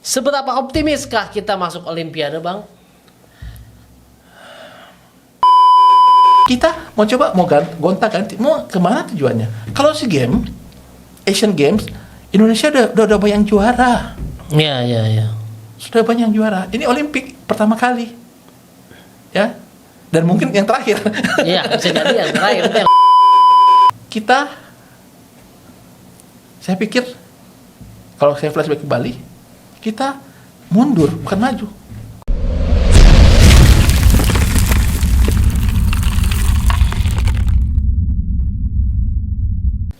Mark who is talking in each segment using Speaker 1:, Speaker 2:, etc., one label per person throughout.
Speaker 1: Seberapa optimiskah kita masuk Olimpiade, Bang?
Speaker 2: Kita mau coba, mau gonta-ganti, mau kemana tujuannya? Kalau SEA Games, Asian Games, Indonesia udah banyak juara.
Speaker 1: Iya.
Speaker 2: Sudah banyak juara. Ini Olimpik pertama kali. Ya. Dan mungkin yang terakhir.
Speaker 1: Iya, bisa jadi yang terakhir.
Speaker 2: Kita, saya pikir, kalau saya flashback ke Bali, kita mundur, bukan maju.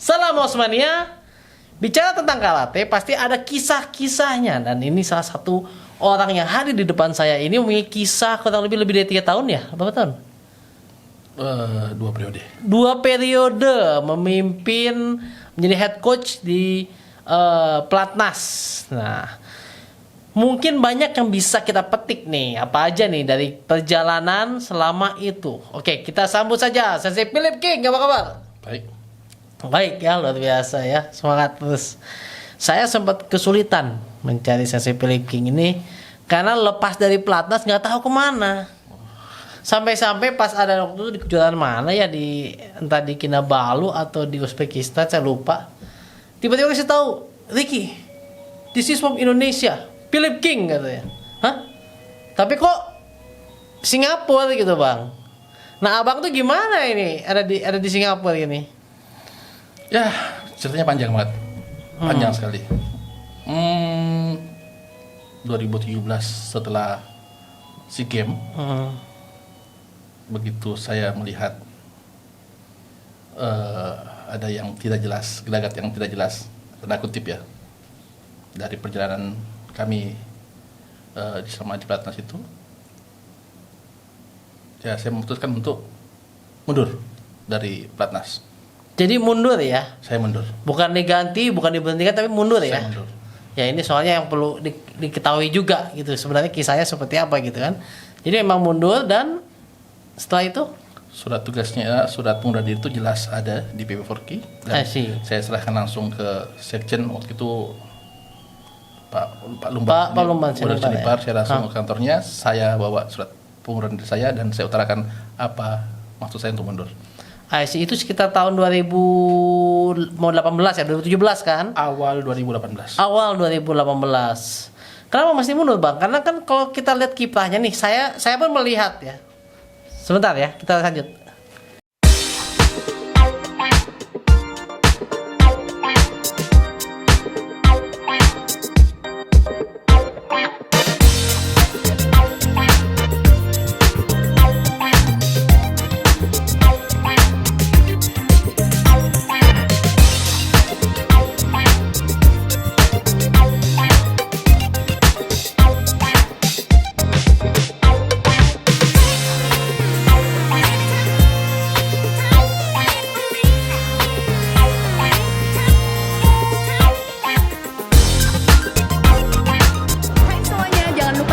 Speaker 1: Salam Osmania. Bicara tentang karate pasti ada kisah-kisahnya, dan ini salah satu orang yang hadir di depan saya ini memiliki kisah kurang lebih dari 3 tahun ya, berapa tahun?
Speaker 2: 2 periode.
Speaker 1: 2 periode memimpin menjadi head coach di Platnas. Nah, mungkin banyak yang bisa kita petik nih, apa aja nih dari perjalanan selama itu. Oke, kita sambut saja Sensei Philip King. Apa kabar? Baik ya, luar biasa ya, semangat terus. Saya sempat kesulitan mencari Sensei Philip King ini karena lepas dari Platnas nggak tahu kemana. Sampai-sampai pas ada waktu itu di kejuaraan mana ya, di entah di Kinabalu atau di Uzbekistan, saya lupa. Tiba-tiba kasih tahu, Ricky, this is from Indonesia, Philip King katanya. Hah? Tapi kok Singapura gitu, Bang? Nah, abang tuh gimana ini? Ada di Singapura ini?
Speaker 2: Ya, ceritanya panjang banget. Panjang sekali. 2017 setelah SEA Games, begitu saya melihat ada yang tidak jelas, gelagat yang tidak jelas, tanda kutip ya, dari perjalanan kami selama di Platnas itu, ya saya memutuskan untuk mundur dari Platnas.
Speaker 1: Jadi mundur ya?
Speaker 2: Saya mundur.
Speaker 1: Bukan diganti, bukan diberhentikan, tapi mundur ya?
Speaker 2: Saya mundur.
Speaker 1: Ya, ini soalnya yang perlu diketahui juga gitu. Sebenarnya kisahnya seperti apa gitu kan. Jadi memang mundur, dan setelah itu?
Speaker 2: Surat tugasnya, surat pengunduran diri itu jelas ada di PP4K. Dan saya serahkan langsung ke Sekjen waktu itu, Pak Lumban.
Speaker 1: Pak Lumban
Speaker 2: Senipar, saya langsung ke kantornya. Saya bawa surat pengunduran diri saya dan saya utarakan apa maksud saya untuk mundur.
Speaker 1: Itu sekitar tahun 2018 ya, 2017 kan?
Speaker 2: Awal 2018.
Speaker 1: Awal 2018. Kenapa mesti mundur, Bang? Karena kan kalau kita lihat kiprahnya nih, saya pun melihat ya. Sebentar ya, kita lanjut.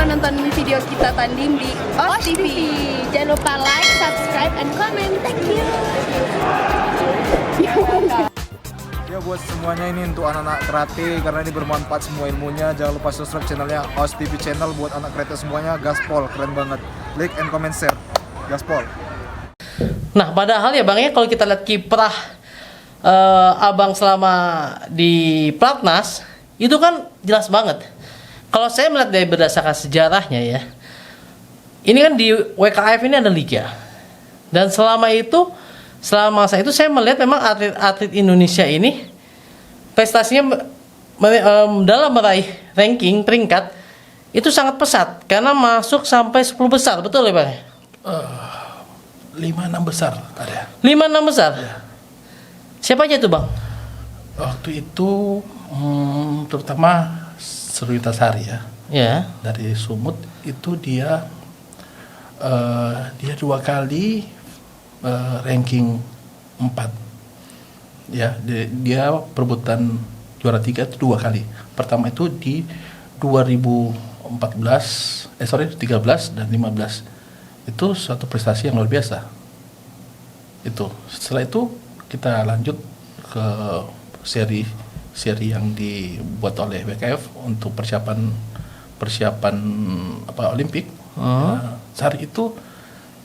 Speaker 3: Nonton video kita tanding di OS TV. Jangan lupa like, subscribe, and comment. Thank you.
Speaker 4: Ya, buat semuanya ini untuk anak-anak karate, karena ini bermanfaat semua ilmunya. Jangan lupa subscribe channelnya OS TV channel buat anak karate semuanya. Gaspol, keren banget. Like and comment share. Gaspol.
Speaker 1: Nah, padahal ya Bang ya, kalau kita lihat kiprah abang selama di Platnas itu kan jelas banget. Kalau saya melihat dari berdasarkan sejarahnya ya, ini kan di WKF ini ada liga, dan selama masa itu saya melihat memang atlet-atlet Indonesia ini prestasinya dalam meraih ranking peringkat itu sangat pesat, karena masuk sampai 10 besar, betul ya Bang?
Speaker 2: 5-6 besar ada.
Speaker 1: 5-6 besar?
Speaker 2: Ya.
Speaker 1: Siapa aja tuh Bang?
Speaker 2: Waktu itu terutama Serwita Sari ya.
Speaker 1: Ya.
Speaker 2: Dari Sumut itu dia 2 kali ranking 4. Ya, dia perebutan juara 3 itu 2 kali. Pertama itu di 13 dan 15. Itu suatu prestasi yang luar biasa. Itu. Setelah itu kita lanjut ke seri yang dibuat oleh WKF untuk persiapan persiapan Olimpik. Sari itu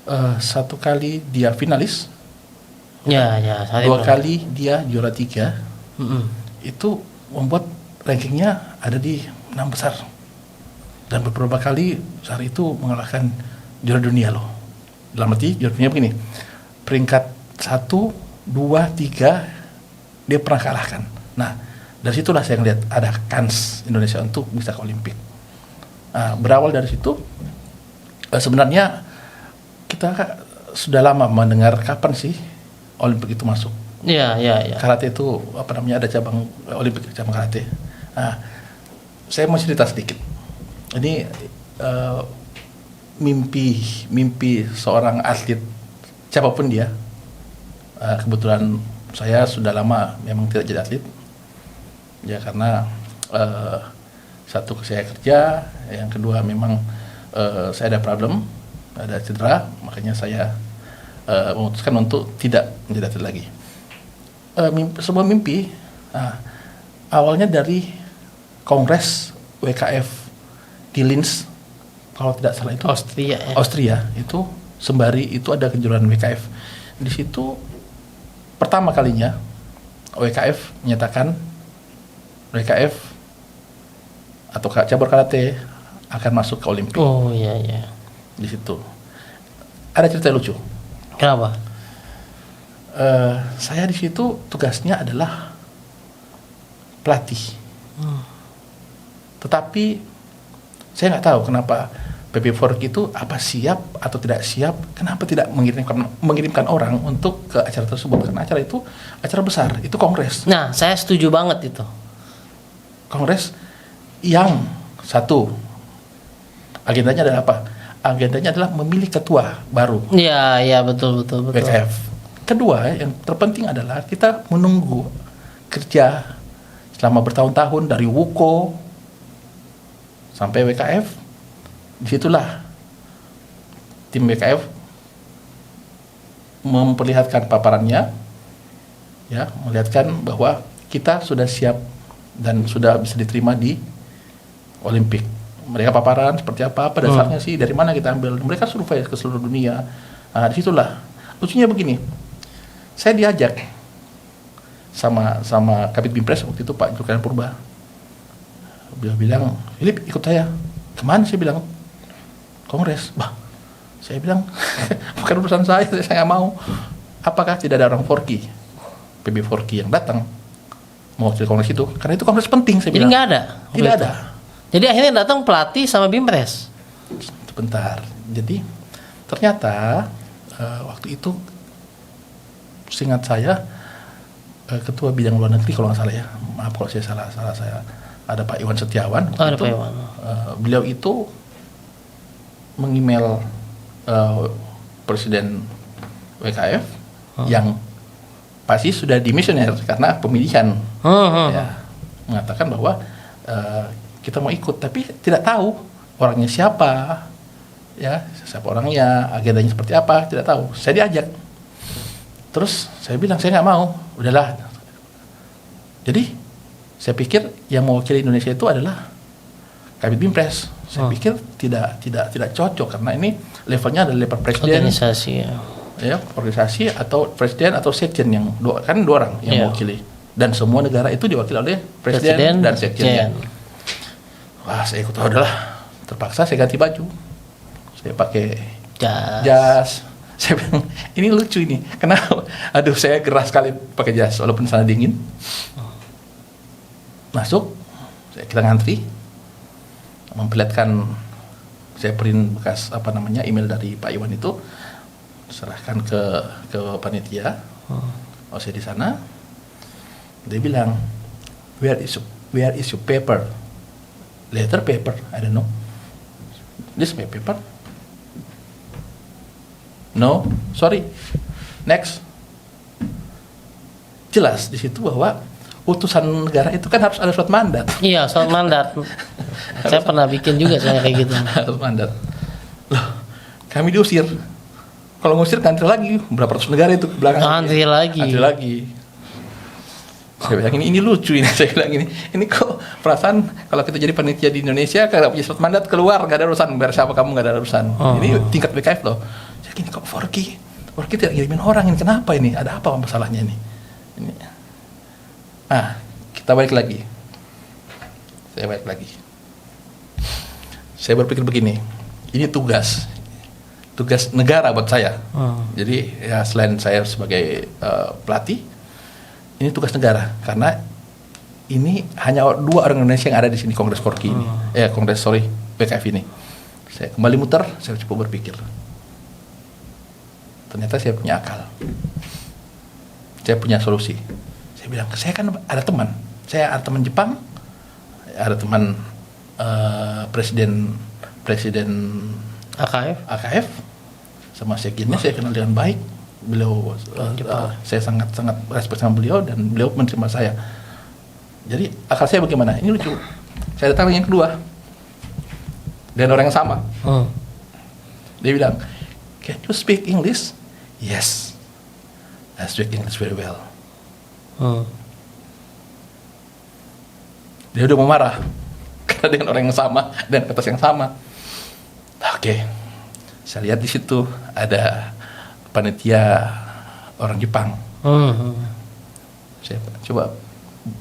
Speaker 2: 1 kali dia finalis,
Speaker 1: Ya,
Speaker 2: 2 kali dia juara 3. Itu membuat rankingnya ada di 6 besar. Dan beberapa kali Sari itu mengalahkan juara dunia loh. Dalam arti juara dunia begini, peringkat 1, 2, 3 dia pernah kalahkan. Nah, dari situlah saya ngeliat ada kans Indonesia untuk bisa ke Olimpik. Berawal dari situ, sebenarnya kita sudah lama mendengar kapan sih Olimpik itu masuk.
Speaker 1: Iya.
Speaker 2: Karate itu ada cabang Olimpik, cabang karate. Saya mau cerita sedikit. Ini mimpi seorang atlet siapapun dia. Kebetulan saya sudah lama memang tidak jadi atlet. Ya karena satu saya kerja, yang kedua memang saya ada problem, ada cedera, makanya saya memutuskan untuk tidak menjadi atlet lagi. Sebuah mimpi awalnya dari Kongres WKF di Linz, kalau tidak salah itu Austria itu sembari itu ada kejuaraan WKF. Di situ pertama kalinya WKF menyatakan WKF atau cabur karate akan masuk ke Olimpik.
Speaker 1: Oh iya.
Speaker 2: Di situ ada cerita lucu.
Speaker 1: Kenapa?
Speaker 2: Saya di situ tugasnya adalah pelatih. Tetapi saya nggak tahu kenapa PP4K itu apa siap atau tidak siap, kenapa tidak mengirimkan orang untuk ke acara tersebut, karena acara itu acara besar, itu kongres.
Speaker 1: Nah, saya setuju banget itu.
Speaker 2: Kongres yang satu agendanya adalah apa? Agendanya adalah memilih ketua baru.
Speaker 1: Iya, betul.
Speaker 2: WKF. Kedua, yang terpenting adalah kita menunggu kerja selama bertahun-tahun dari WUKO sampai WKF. Disitulah tim WKF memperlihatkan paparannya, ya, melihatkan bahwa kita sudah siap dan sudah bisa diterima di Olimpik. Mereka paparan seperti apa dasarnya sih, dari mana kita ambil. Mereka survei ke seluruh dunia. Nah, disitulah lucunya begini. Saya diajak sama Kabid Bimpres waktu itu Pak Julkarnain Purba. Beliau bilang, "Philip, ikut saya." "Kemana?" Saya bilang, "Kongres." Bah, saya bilang, "Bukan urusan saya nggak mau." Apakah tidak ada orang Forky, PB4K yang datang mau ke kongres itu? Karena itu kongres penting, saya
Speaker 1: Jadi
Speaker 2: bilang.
Speaker 1: nggak ada?
Speaker 2: Tidak ada.
Speaker 1: Jadi akhirnya datang pelatih sama Bimpres.
Speaker 2: Sebentar. Jadi ternyata waktu itu seingat saya ketua bidang luar negeri kalau nggak salah ya. Maaf kalau saya salah saya. Ada Pak Iwan Setiawan.
Speaker 1: Ada Pak Iwan.
Speaker 2: Beliau itu mengemail Presiden WKF yang pasti sudah dimisioner karena pemilihan, ya, mengatakan bahwa kita mau ikut, tapi tidak tahu orangnya siapa, ya, siapa orangnya, agendanya seperti apa, tidak tahu. Saya diajak, terus saya bilang saya nggak mau, udahlah. Jadi saya pikir yang mewakili Indonesia itu adalah Kabid Bimpres. Saya pikir tidak cocok karena ini levelnya adalah level presiden,
Speaker 1: organisasi,
Speaker 2: ya, organisasi atau presiden atau sekjen yang dua orang yang mewakili, dan semua negara itu diwakili oleh presiden dan sekjennya. Wah, saya ikut, udahlah, terpaksa saya ganti baju, saya pakai jas. Saya bilang ini lucu ini, kenapa? Aduh, saya gerah sekali pakai jas walaupun sana dingin. Masuk, kita ngantri, memperlihatkan, saya print bekas email dari Pak Iwan itu, serahkan ke panitia. Oh, saya di sana, dia bilang, where is your paper? Letter paper, I don't know. This my paper? No, sorry. Next. Jelas di situ bahwa utusan negara itu kan harus ada surat mandat.
Speaker 1: Iya, surat mandat. Saya pernah bikin juga saya kayak gitu.
Speaker 2: Harus mandat. Loh, kami diusir. Kalau ngusir ngantri lagi, berapa ratus negara itu ke belakang.
Speaker 1: Antri lagi.
Speaker 2: Saya bilang ini lucu ini. Saya bilang ini kok perasaan kalau kita jadi panitia di Indonesia kalau punya surat mandat keluar nggak ada urusan, biar siapa kamu nggak ada urusan. Ini tingkat BKF loh. Saya gini kok Forky tidak ngirimin orang ini, kenapa ini? Ada apa masalahnya ini? Kita balik lagi. Saya berpikir begini, ini tugas negara buat saya. Jadi ya selain saya sebagai pelatih, ini tugas negara karena ini hanya 2 orang Indonesia yang ada di sini Kongres Forky ini, BKF ini. Saya kembali muter, saya coba berpikir. Ternyata saya punya akal, saya punya solusi. Saya bilang, saya kan ada teman, saya ada teman Jepang, ada teman presiden AKF, sama sekjennya saya kenal dengan baik. Beliau saya sangat respect sama beliau dan beliau menerima saya. Jadi akal saya bagaimana? Ini lucu. Saya datang yang kedua dan orang yang sama. Dia bilang, "Can you speak English?" "Yes, I speak English very well." Dia udah mau marah karena dengan orang yang sama dan kertas yang sama. Oke. Saya lihat di situ ada panitia orang Jepang. Saya coba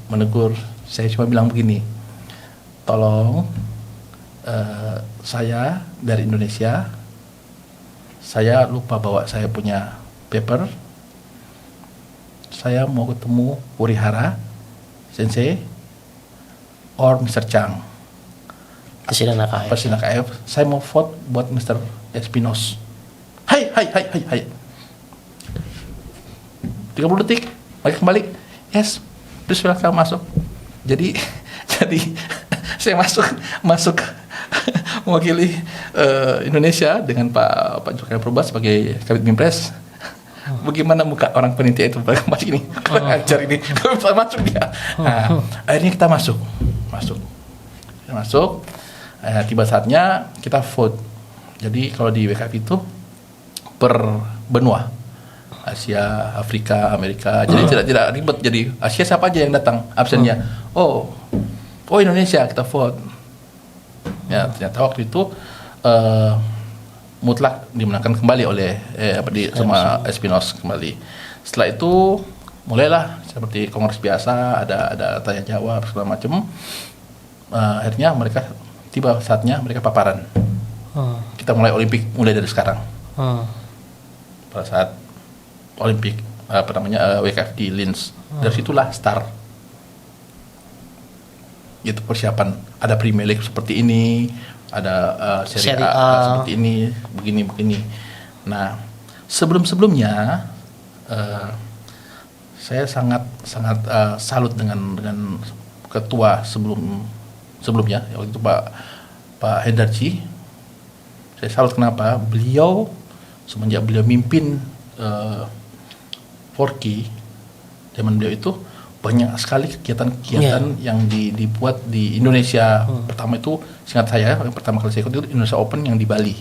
Speaker 2: menegur. Saya cuma bilang begini, tolong saya dari Indonesia, saya lupa bawa saya punya paper. Saya mau ketemu Urihara Sensei or Mr. Chang,
Speaker 1: Presiden
Speaker 2: AKF. Saya mau vote buat Mr. Espinos. Hai. 30 detik, mereka kembali. Yes, terus silakan masuk. Jadi saya masuk mewakili Indonesia dengan Pak Jokowi Purba sebagai Kabid Mimpres. Bagaimana muka orang panitia itu masih ini kurang ajar ini, kalau bisa masuk dia. Akhirnya kita masuk. Tiba saatnya kita vote. Jadi kalau di WKF itu per benua, Asia, Afrika, Amerika. Jadi tidak ribet. Jadi Asia siapa aja yang datang absennya. Oh Indonesia, kita vote. Ya ternyata waktu itu mutlak dimenangkan kembali oleh sama Espinos kembali. Setelah itu mulailah seperti kongres biasa, ada tanya jawab segala macam. Akhirnya mereka tiba saatnya mereka paparan. Kita mulai Olimpik mulai dari sekarang. Pada saat Olimpik WKF di Linz, dari situlah start. Itu persiapan, ada Premier League seperti ini, ada Serie A seperti ini, begini. Nah, sebelumnya saya sangat salut dengan ketua sebelumnya, waktu itu Pak Hendarji. Saya salut kenapa? Beliau semenjak beliau mimpin Forky, zaman beliau itu banyak sekali kegiatan yang dibuat di Indonesia. Pertama itu seingat saya yang pertama kali saya ikut itu Indonesia Open yang di Bali.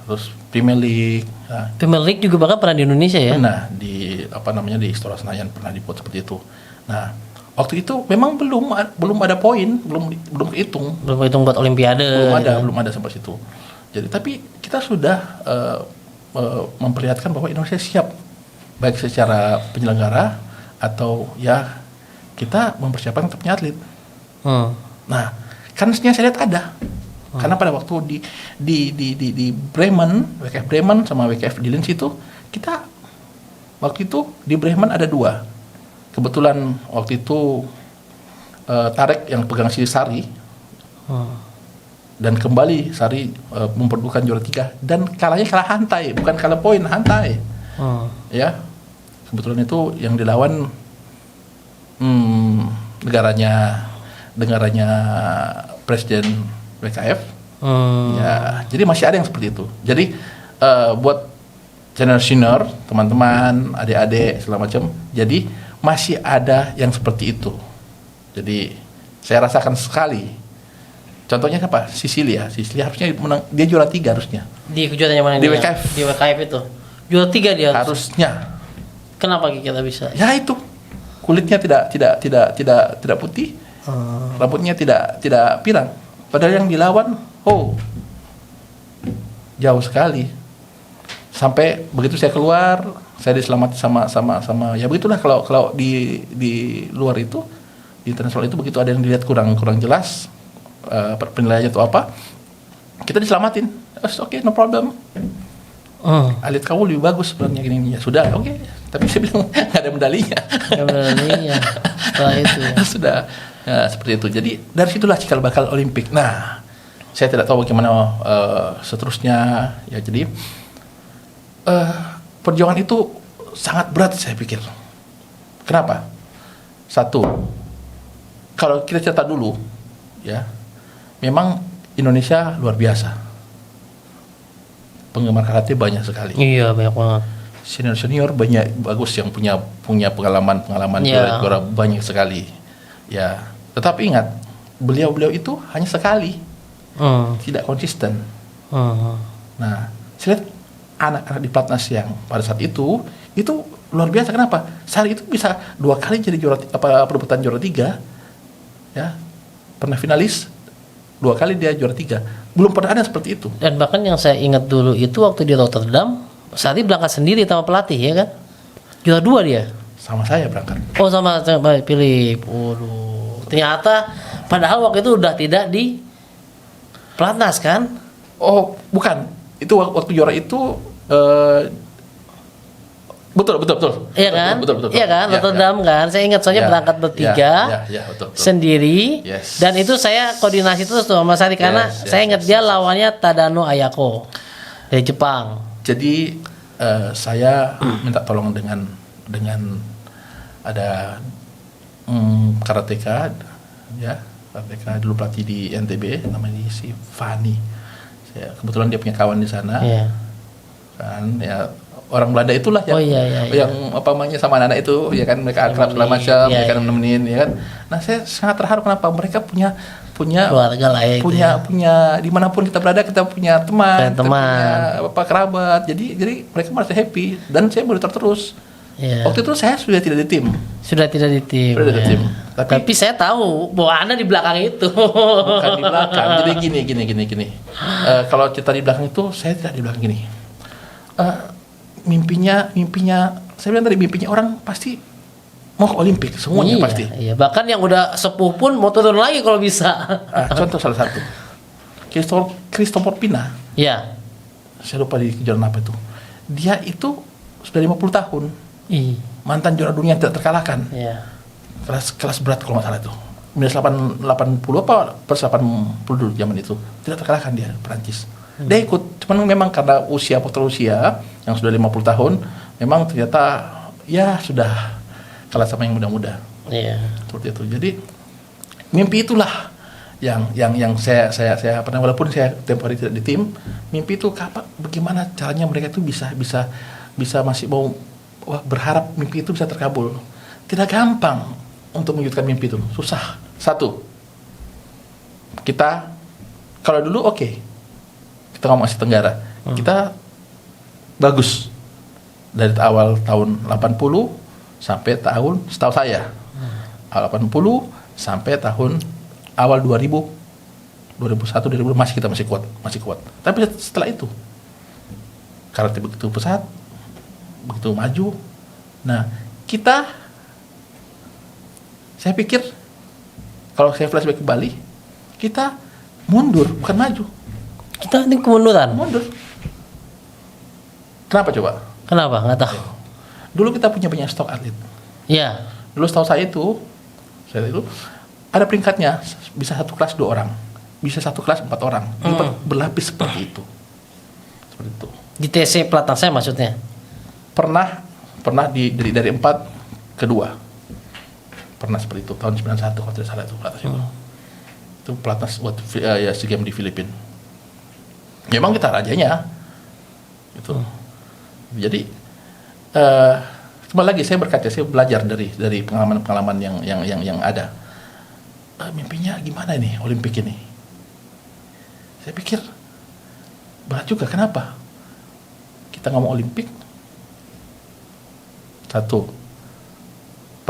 Speaker 2: Terus Premier League.
Speaker 1: Premier League juga bahkan pernah di Indonesia ya?
Speaker 2: Pernah di di Istora Senayan pernah dibuat seperti itu. Nah, waktu itu memang belum ada poin, belum kehitung.
Speaker 1: Belum kehitung buat Olimpiade.
Speaker 2: Belum ada sampai situ. Jadi tapi kita sudah memperlihatkan bahwa Indonesia siap baik secara penyelenggara atau ya kita mempersiapkan untuk punya atlet. Nah, kan saya lihat ada. Karena pada waktu di Bremen, WKF Bremen sama WKF di Linz itu kita waktu itu di Bremen ada 2. Kebetulan waktu itu Tarek yang pegang Sari dan kembali Sari memperdukan juara 3 dan kalah hantai, bukan kalah poin, hantai. Ya. Kebetulan itu yang dilawan negaranya Presiden WKF. Ya, jadi masih ada yang seperti itu. Jadi buat senior, teman-teman, adik-adik segala macam. Jadi masih ada yang seperti itu. Jadi saya rasakan sekali. Contohnya apa? Sicilia harusnya menang, dia juara 3 harusnya.
Speaker 1: Di kejuaraan yang mana?
Speaker 2: Di WKF.
Speaker 1: Di WKF itu. Juara 3 dia
Speaker 2: harusnya.
Speaker 1: Kenapa kita bisa?
Speaker 2: Ya itu. kulitnya tidak putih, rambutnya tidak pirang. Padahal yang dilawan, jauh sekali. Sampai begitu saya keluar, saya diselamat sama ya begitulah kalau di luar itu, di internasional itu begitu ada yang dilihat kurang jelas penilaiannya itu apa, kita diselamatin. Oke, no problem. Atlet kamu lebih bagus sebenarnya gini. Ya sudah, oke. Tapi saya bilang nggak ada medalinya.
Speaker 1: Nggak ada medalinya. Setelah itu ya.
Speaker 2: Sudah seperti itu. Jadi dari situlah cikal bakal Olimpik. Nah, saya tidak tahu bagaimana seterusnya. Ya jadi perjuangan itu sangat berat saya pikir. Kenapa? Satu, kalau kita cerita dulu, ya, memang Indonesia luar biasa. Penggemar karate banyak sekali.
Speaker 1: Iya, banyak banget.
Speaker 2: Senior banyak bagus yang punya pengalaman juara banyak sekali. Ya, tetapi ingat, beliau itu hanya sekali, tidak konsisten. Nah, saya lihat anak-anak di Platnas yang pada saat itu luar biasa. Kenapa? Sehari itu bisa 2 kali jadi juara perebutan juara 3, ya, pernah finalis 2 kali dia juara 3. Belum pernah ada seperti itu.
Speaker 1: Dan bahkan yang saya ingat dulu itu waktu di Rotterdam, Sari berangkat sendiri sama pelatih ya kan? Juara 2 dia.
Speaker 2: Sama saya berangkat.
Speaker 1: Oh sama Philip. Waduh. Ternyata padahal waktu itu udah tidak di Platnas kan?
Speaker 2: Oh, bukan. Itu waktu juara itu betul.
Speaker 1: Iya kan?
Speaker 2: Betul.
Speaker 1: Iya kan?
Speaker 2: Ya,
Speaker 1: Rotterdam kan? Saya ingat soalnya berangkat bertiga
Speaker 2: betul.
Speaker 1: sendiri.
Speaker 2: Yes.
Speaker 1: Dan itu saya koordinasi terus tuh sama Sari karena saya ingat dia lawannya Tadano Ayako dari Jepang.
Speaker 2: Jadi saya minta tolong dengan ada karateka, ya, karateka dulu pelatih di NTB, namanya si Fani. Kebetulan dia punya kawan di sana, kan, ya. Orang Belanda itulah yang apa namanya sama anak-anak itu, ya kan, mereka akrab segala macam, ya kan, nemenin, ya kan. Nah, saya sangat terharu kenapa mereka punya
Speaker 1: keluarga lah ya,
Speaker 2: punya dimanapun kita berada kita punya teman, punya kerabat. Jadi mereka merasa happy dan saya monitor terus. Waktu itu saya sudah tidak di tim. Tapi
Speaker 1: saya tahu bahwa Anda di belakang itu.
Speaker 2: Bukan di belakang. Jadi gini. Kalau cerita di belakang itu saya tidak di belakang gini. Mimpinya saya bilang tadi, mimpinya orang pasti mau ke Olimpik semuanya pasti.
Speaker 1: Iya, bahkan yang udah sepuh pun mau turun lagi kalau bisa.
Speaker 2: Contoh salah satu, Christopher Pina.
Speaker 1: Iya.
Speaker 2: Saya lupa di kejuaraan apa itu. Dia itu sudah 50 tahun. Mantan juara dunia yang tidak terkalahkan.
Speaker 1: Iya.
Speaker 2: Kelas berat kalau nggak salah itu. Minus 80 apa plus 80 dulu zaman itu. Tidak terkalahkan dia, Perancis. Dia ikut, cuman memang karena faktor usia yang sudah 50 tahun, memang ternyata ya sudah kalah sama yang muda-muda.
Speaker 1: Iya.
Speaker 2: Seperti itu. Jadi mimpi itulah yang saya pernah, walaupun saya tempoh hari tidak di tim, mimpi itu bagaimana caranya mereka itu bisa masih mau berharap mimpi itu bisa terkabul. Tidak gampang untuk mewujudkan mimpi itu, susah. Satu, kita kalau dulu kita ngomong Asia Tenggara, kita bagus dari awal tahun 80 sampai tahun, setahu saya, awal 80 sampai tahun awal 2001, 2002 kita masih kuat. Tapi setelah itu karate begitu pesat, begitu maju. Nah, saya pikir kalau saya flashback ke Bali, kita mundur bukan maju.
Speaker 1: Kita ini kemunduran.
Speaker 2: Mundur. Kenapa coba?
Speaker 1: Kenapa? Nggak tahu.
Speaker 2: Dulu kita punya banyak stok atlet.
Speaker 1: Iya.
Speaker 2: Dulu setahu saya itu ada peringkatnya, bisa satu kelas 2 orang, bisa satu kelas 4 orang, berlapis seperti itu. Seperti itu.
Speaker 1: Di TC Platnas saya maksudnya.
Speaker 2: Pernah dari 4 ke 2. Pernah seperti itu tahun 91 kalau tidak salah itu Platnas itu. Itu Platnas buat SEA Games di Filipina. Memang kita rajanya. Gitu. Jadi kembali lagi saya berkaca, saya belajar dari pengalaman yang ada. Mimpinya gimana ini Olimpik ini? Saya pikir berat juga. Kenapa? Kita ngomong Olimpik, satu,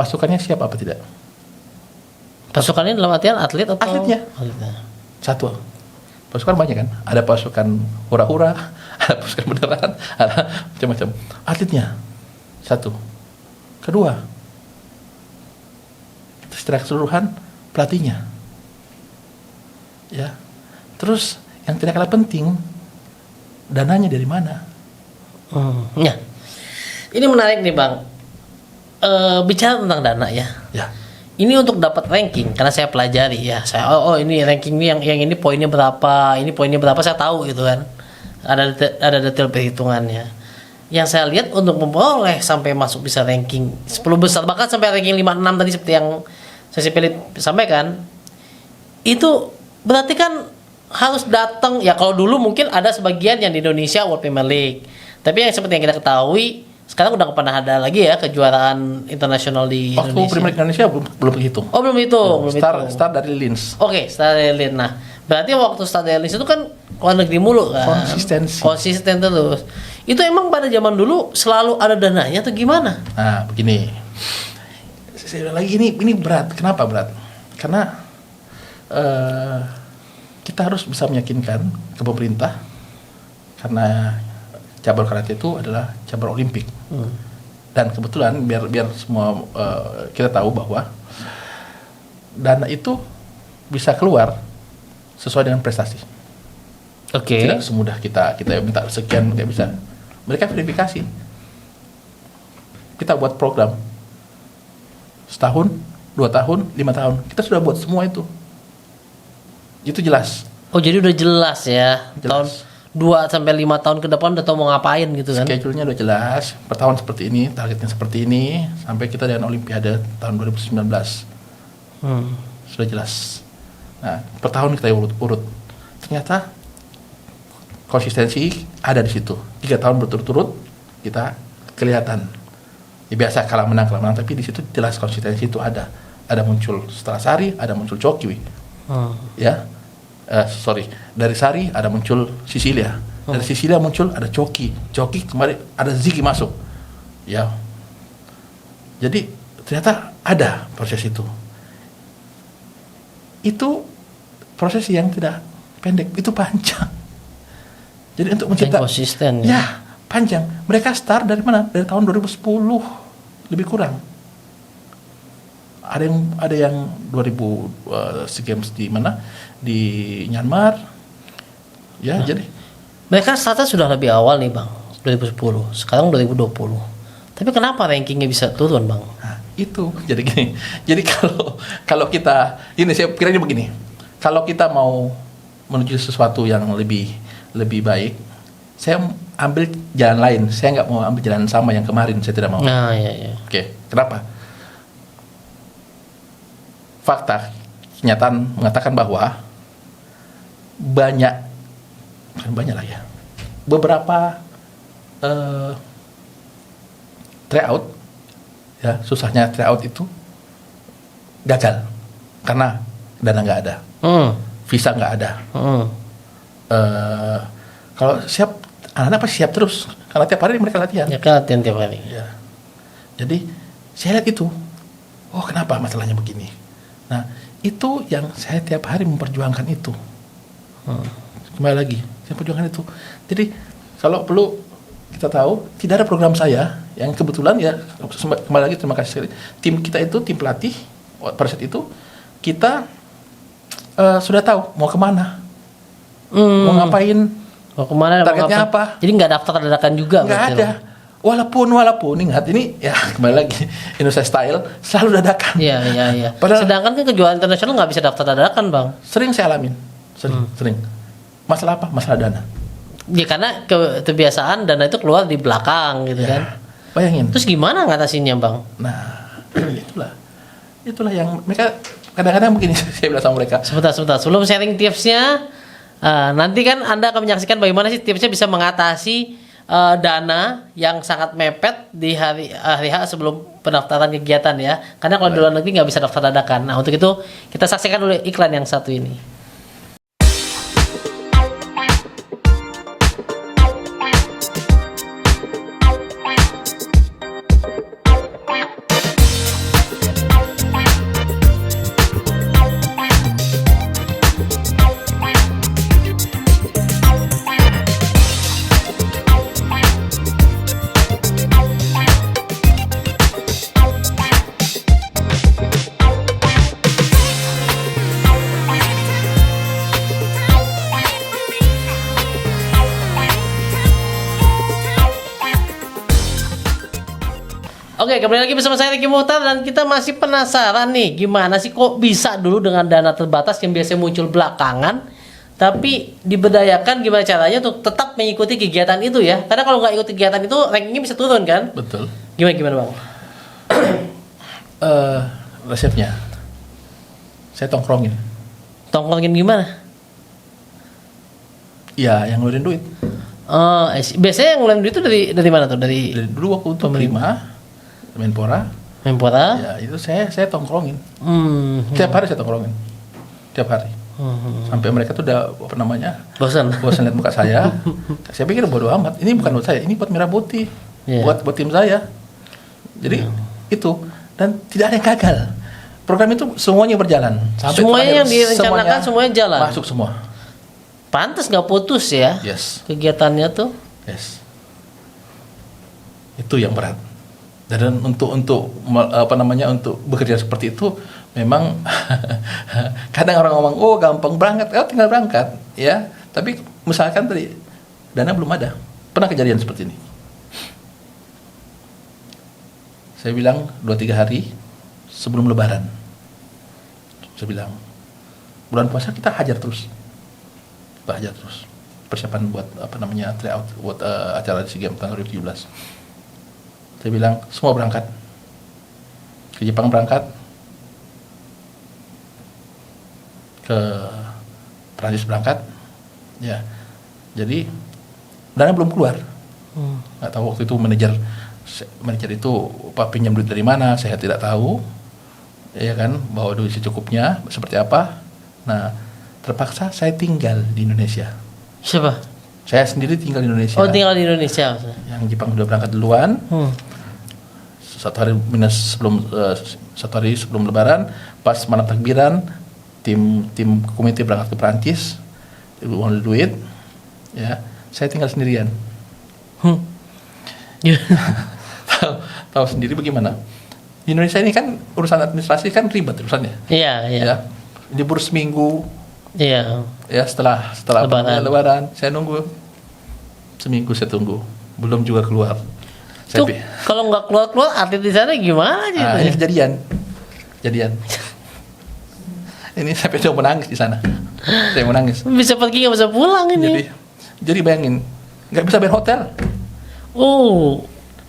Speaker 2: pasukannya siap apa tidak?
Speaker 1: Pasukannya dalam artian atlet atau
Speaker 2: Atletnya.
Speaker 1: Atletnya.
Speaker 2: Satu, pasukan banyak kan? Ada pasukan hura-hura, ada pasukan beneran, ada macam-macam. Atletnya satu. Kedua, secara keseluruhan pelatihnya. Ya. Terus yang tidak kalah penting, dananya dari mana?
Speaker 1: Ya. Ini menarik nih Bang. Bicara tentang dana ya.
Speaker 2: Ya.
Speaker 1: Ini untuk dapat ranking karena saya pelajari ya. Saya ini ranking ini yang ini poinnya berapa, ini poinnya berapa saya tahu gitu kan. Ada detail perhitungannya. Yang saya lihat untuk memperoleh sampai masuk bisa ranking 10 besar bahkan sampai ranking 5 6 tadi seperti yang saya sampaikan. Itu berarti kan harus datang ya, kalau dulu mungkin ada sebagian yang di Indonesia World Premier League. Tapi yang seperti yang kita ketahui sekarang udah nggak pernah ada lagi ya kejuaraan internasional di
Speaker 2: Waktu
Speaker 1: Indonesia.
Speaker 2: Premier Indonesia belum begitu.
Speaker 1: Oh belum itu, belum itu.
Speaker 2: Start dari Linz.
Speaker 1: Oke, start dari Linz. Nah, berarti waktu start dari Linz itu kan luar negeri mulu kan. Konsisten terus. Itu emang pada zaman dulu selalu ada dananya atau gimana?
Speaker 2: Nah, begini. Saya bilang lagi ini berat. Kenapa berat? Karena kita harus bisa meyakinkan ke pemerintah karena cabur karate itu adalah cabur olimpik. Dan kebetulan biar semua kita tahu bahwa dana itu bisa keluar sesuai dengan prestasi.
Speaker 1: Oke.
Speaker 2: Tidak semudah kita minta sekian nggak bisa. Mereka verifikasi. Kita buat program setahun, 2 tahun, 5 tahun. Kita sudah buat semua itu. Itu jelas.
Speaker 1: Oh, jadi udah jelas ya. Tahun
Speaker 2: Jelas.
Speaker 1: 2 sampai 5 tahun ke depan udah tahu mau ngapain gitu kan.
Speaker 2: Schedule-nya udah jelas. Per tahun seperti ini, targetnya seperti ini, sampai kita dengan Olimpiade tahun 2019. Sudah jelas. Nah, per tahun kita urut. Ternyata konsistensi ada di situ. 3 tahun berturut-turut kita kelihatan. Ya biasa kalah menang, tapi di situ jelas konsistensi itu ada. Ada muncul setelah Sari, ada muncul Coki. Ya. Dari Sari ada muncul Sicilia. Dari Sicilia muncul ada Coki kemarin ada Ziki masuk. Ya. Jadi ternyata ada proses itu. Itu proses yang tidak pendek, itu panjang. Jadi untuk menciptakan
Speaker 1: konsisten
Speaker 2: ya panjang. Mereka start dari mana? Dari tahun 2010 lebih kurang. Ada yang 2000 SEA Games di mana? Di Myanmar. Ya, jadi
Speaker 1: mereka startnya sudah lebih awal nih Bang, 2010. Sekarang 2020. Tapi kenapa rankingnya bisa turun Bang?
Speaker 2: nah, itu jadi gini. Jadi kalau kita ini saya kira ini begini. Kalau kita mau menuju sesuatu yang lebih baik, saya ambil jalan lain. Saya nggak mau ambil jalan sama yang kemarin. Saya tidak mau.
Speaker 1: Nah, iya.
Speaker 2: Oke, kenapa? Fakta, kenyataan mengatakan bahwa banyak lah ya. Beberapa tryout, ya susahnya tryout itu gagal karena dana nggak ada, visa nggak ada. Kalau siap, anak-anak pasti siap terus karena tiap hari mereka latihan.
Speaker 1: Ya kan latihan tiap hari.
Speaker 2: Ya. Jadi saya lihat itu, oh kenapa masalahnya begini? Nah itu yang saya tiap hari memperjuangkan itu. Kembali lagi, saya perjuangkan itu. Jadi kalau perlu kita tahu, tidak ada program saya yang kebetulan ya kembali lagi terima kasih sekali. Tim kita itu, tim pelatih pada saat itu kita sudah tahu mau kemana, mau ngapain,
Speaker 1: Mau kemana?
Speaker 2: targetnya
Speaker 1: mau
Speaker 2: apa.
Speaker 1: Jadi nggak daftar dadakan juga?
Speaker 2: Nggak
Speaker 1: berarti
Speaker 2: ada.
Speaker 1: lo?
Speaker 2: Walaupun ingat ini ya kembali lagi Indonesia Style selalu dadakan.
Speaker 1: Iya.
Speaker 2: Padahal-
Speaker 1: Sedangkan kan kejuaraan internasional nggak bisa daftar dadakan Bang.
Speaker 2: Sering saya alamin, sering. Masalah apa? Masalah dana.
Speaker 1: Ya karena kebiasaan dana itu keluar di belakang gitu
Speaker 2: Ya,
Speaker 1: kan.
Speaker 2: bayangin.
Speaker 1: Terus gimana ngatasinnya Bang?
Speaker 2: Nah, itulah yang mereka kadang-kadang begini saya bilang sama mereka.
Speaker 1: Sebentar. Sebelum sharing tipsnya, nanti kan Anda akan menyaksikan bagaimana sih tipsnya bisa mengatasi dana yang sangat mepet di hari H sebelum pendaftaran kegiatan ya. Karena kalau di luar negeri nggak bisa daftar dadakan. Nah untuk itu kita saksikan dulu iklan yang satu ini. Oke, kembali lagi bersama saya Ricky Muhtar dan kita masih penasaran nih gimana sih kok bisa dulu dengan dana terbatas yang biasanya muncul belakangan tapi diberdayakan gimana caranya untuk tetap mengikuti kegiatan itu ya. Karena kalau nggak ikut kegiatan itu rankingnya bisa turun kan?
Speaker 2: Betul.
Speaker 1: Gimana Bang?
Speaker 2: Resepnya saya tongkrongin.
Speaker 1: Tongkrongin gimana?
Speaker 2: Ya, yang ngeluarin duit.
Speaker 1: Biasanya yang ngeluarin duit itu dari mana tuh? Dari
Speaker 2: Dari dulu waktu untuk Prima, Menpora,
Speaker 1: Menpora?
Speaker 2: ya itu saya tongkrongin.
Speaker 1: Hmm.
Speaker 2: Tiap hari saya tongkrongin. Tiap hari. Sampai mereka tuh udah apa namanya?
Speaker 1: Bosan.
Speaker 2: Bosan lihat muka saya. Saya pikir bodo amat. Ini bukan buat saya, ini buat Merah Putih.
Speaker 1: Iya.
Speaker 2: Buat tim saya. Jadi itu dan tidak ada yang gagal. Program itu semuanya berjalan. Sampai
Speaker 1: Semuanya
Speaker 2: terakhir,
Speaker 1: yang direncanakan semuanya jalan.
Speaker 2: Masuk semua.
Speaker 1: Pantes nggak putus ya
Speaker 2: Yes.
Speaker 1: kegiatannya tuh.
Speaker 2: Yes. Itu yang berat. Dan untuk bekerja seperti itu memang kadang orang ngomong oh gampang berangkat, tinggal berangkat ya. Tapi misalkan tadi dana belum ada. Pernah kejadian seperti ini. Saya bilang 2-3 hari sebelum lebaran. Saya bilang bulan puasa kita hajar terus. Persiapan buat tryout buat acara SEA Games tahun 2017. Saya bilang semua berangkat ke Jepang, berangkat ke Prancis, berangkat ya. Jadi dana belum keluar. Nggak tahu waktu itu manajer itu pinjam duit dari mana, saya tidak tahu ya kan, bawa duit secukupnya seperti apa. Nah, terpaksa saya tinggal di Indonesia.
Speaker 1: Siapa?
Speaker 2: Saya sendiri tinggal di Indonesia.
Speaker 1: Oh, tinggal di Indonesia.
Speaker 2: Yang Jepang sudah berangkat duluan. Satu hari sebelum Lebaran, pas malam takbiran, tim komite berangkat ke Perancis, uang duit, ya. Saya tinggal sendirian. Tahu sendiri bagaimana? Di Indonesia ini kan urusan administrasi kan ribet urusannya.
Speaker 1: Iya.
Speaker 2: Ya. Libur seminggu.
Speaker 1: Iya.
Speaker 2: Ya setelah lebaran saya nunggu seminggu, saya tunggu belum juga keluar.
Speaker 1: Tuh, kalau nggak keluar atlet di sana gimana aja?
Speaker 2: Ini kejadian ini saya sudah menangis di sana. Saya menangis.
Speaker 1: Bisa pergi nggak bisa pulang ini.
Speaker 2: Jadi bayangin nggak bisa bayar hotel.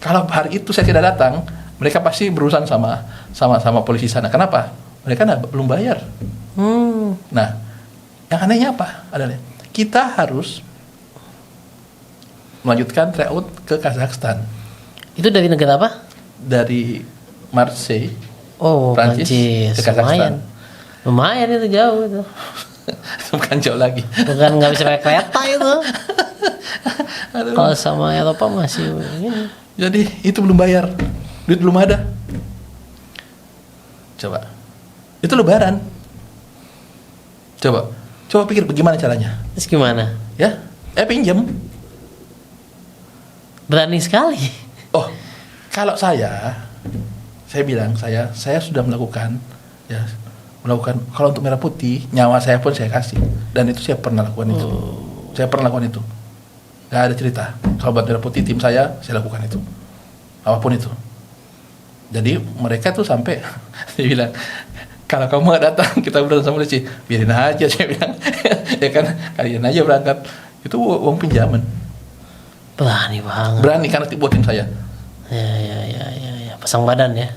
Speaker 2: Kalau hari itu saya tidak datang, mereka pasti berurusan sama polisi sana. Kenapa? Mereka belum bayar. Nah, yang anehnya apa? Adalah kita harus melanjutkan tryout ke Kazakhstan.
Speaker 1: Itu dari negara apa?
Speaker 2: Dari Marseille,
Speaker 1: Prancis
Speaker 2: ke Kazakhstan.
Speaker 1: Lumayan itu jauh itu.
Speaker 2: Bukan jauh lagi.
Speaker 1: Bukan nggak bisa pakai kereta itu. Kalau sama Eropa masih ini.
Speaker 2: Jadi itu belum bayar, duit belum ada. Coba, itu Lebaran. Coba pikir bagaimana caranya?
Speaker 1: Terus gimana?
Speaker 2: Ya, pinjam.
Speaker 1: Berani sekali.
Speaker 2: Oh, kalau saya bilang saya sudah melakukan kalau untuk Merah Putih nyawa saya pun saya kasih, dan itu saya pernah lakukan itu. Saya pernah lakukan itu. Gak ada cerita. Kalau buat Merah Putih tim saya lakukan itu. Apapun itu. Jadi mereka tuh sampai dia bilang kalau kamu nggak datang kita berantem sama polisi, biarin aja, saya bilang. Ya kan, kalian aja berangkat. Itu uang pinjaman.
Speaker 1: Berani banget.
Speaker 2: Berani karena buat tim saya.
Speaker 1: Ya. Pasang badan ya.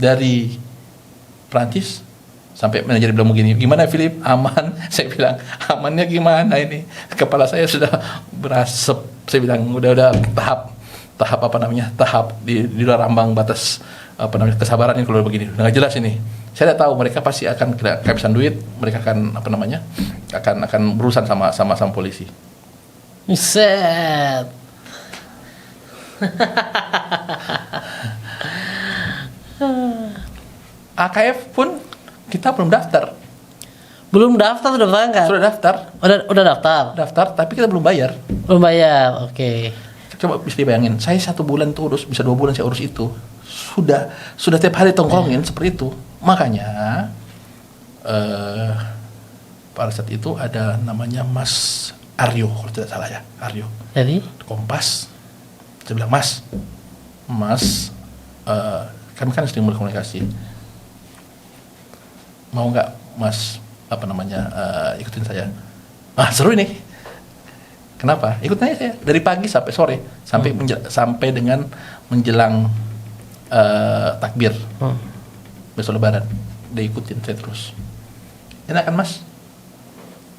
Speaker 2: Dari Prancis sampai manajer bilang begini, gimana Philip? Aman. Saya bilang, amannya gimana ini? Kepala saya sudah berasap. Saya bilang udah tahap di luar ambang batas kesabaran ini kalau begini. Udah nggak jelas ini. Saya udah tahu mereka pasti akan kehabisan duit, mereka akan akan berurusan sama polisi.
Speaker 1: Set.
Speaker 2: AKF pun kita belum daftar.
Speaker 1: Belum daftar sudah berangkat.
Speaker 2: Sudah daftar.
Speaker 1: Udah daftar.
Speaker 2: Daftar tapi kita belum bayar.
Speaker 1: Belum bayar. Oke.
Speaker 2: Coba bisa dibayangin, saya 1 bulan tuh urus, bisa 2 bulan saya urus itu. Sudah tiap hari tongkrongin seperti itu. Makanya pada saat itu ada namanya Mas Aryo kalau tidak salah ya, Aryo.
Speaker 1: Jadi
Speaker 2: Kompas. Saya bilang, Mas, kami kan sering berkomunikasi. Mau nggak Mas ikutin saya? Seru ini. Kenapa? Ikut aja saya dari pagi sampai sore sampai dengan menjelang takbir besok Lebaran. Dia ikutin saya terus. Enak kan Mas?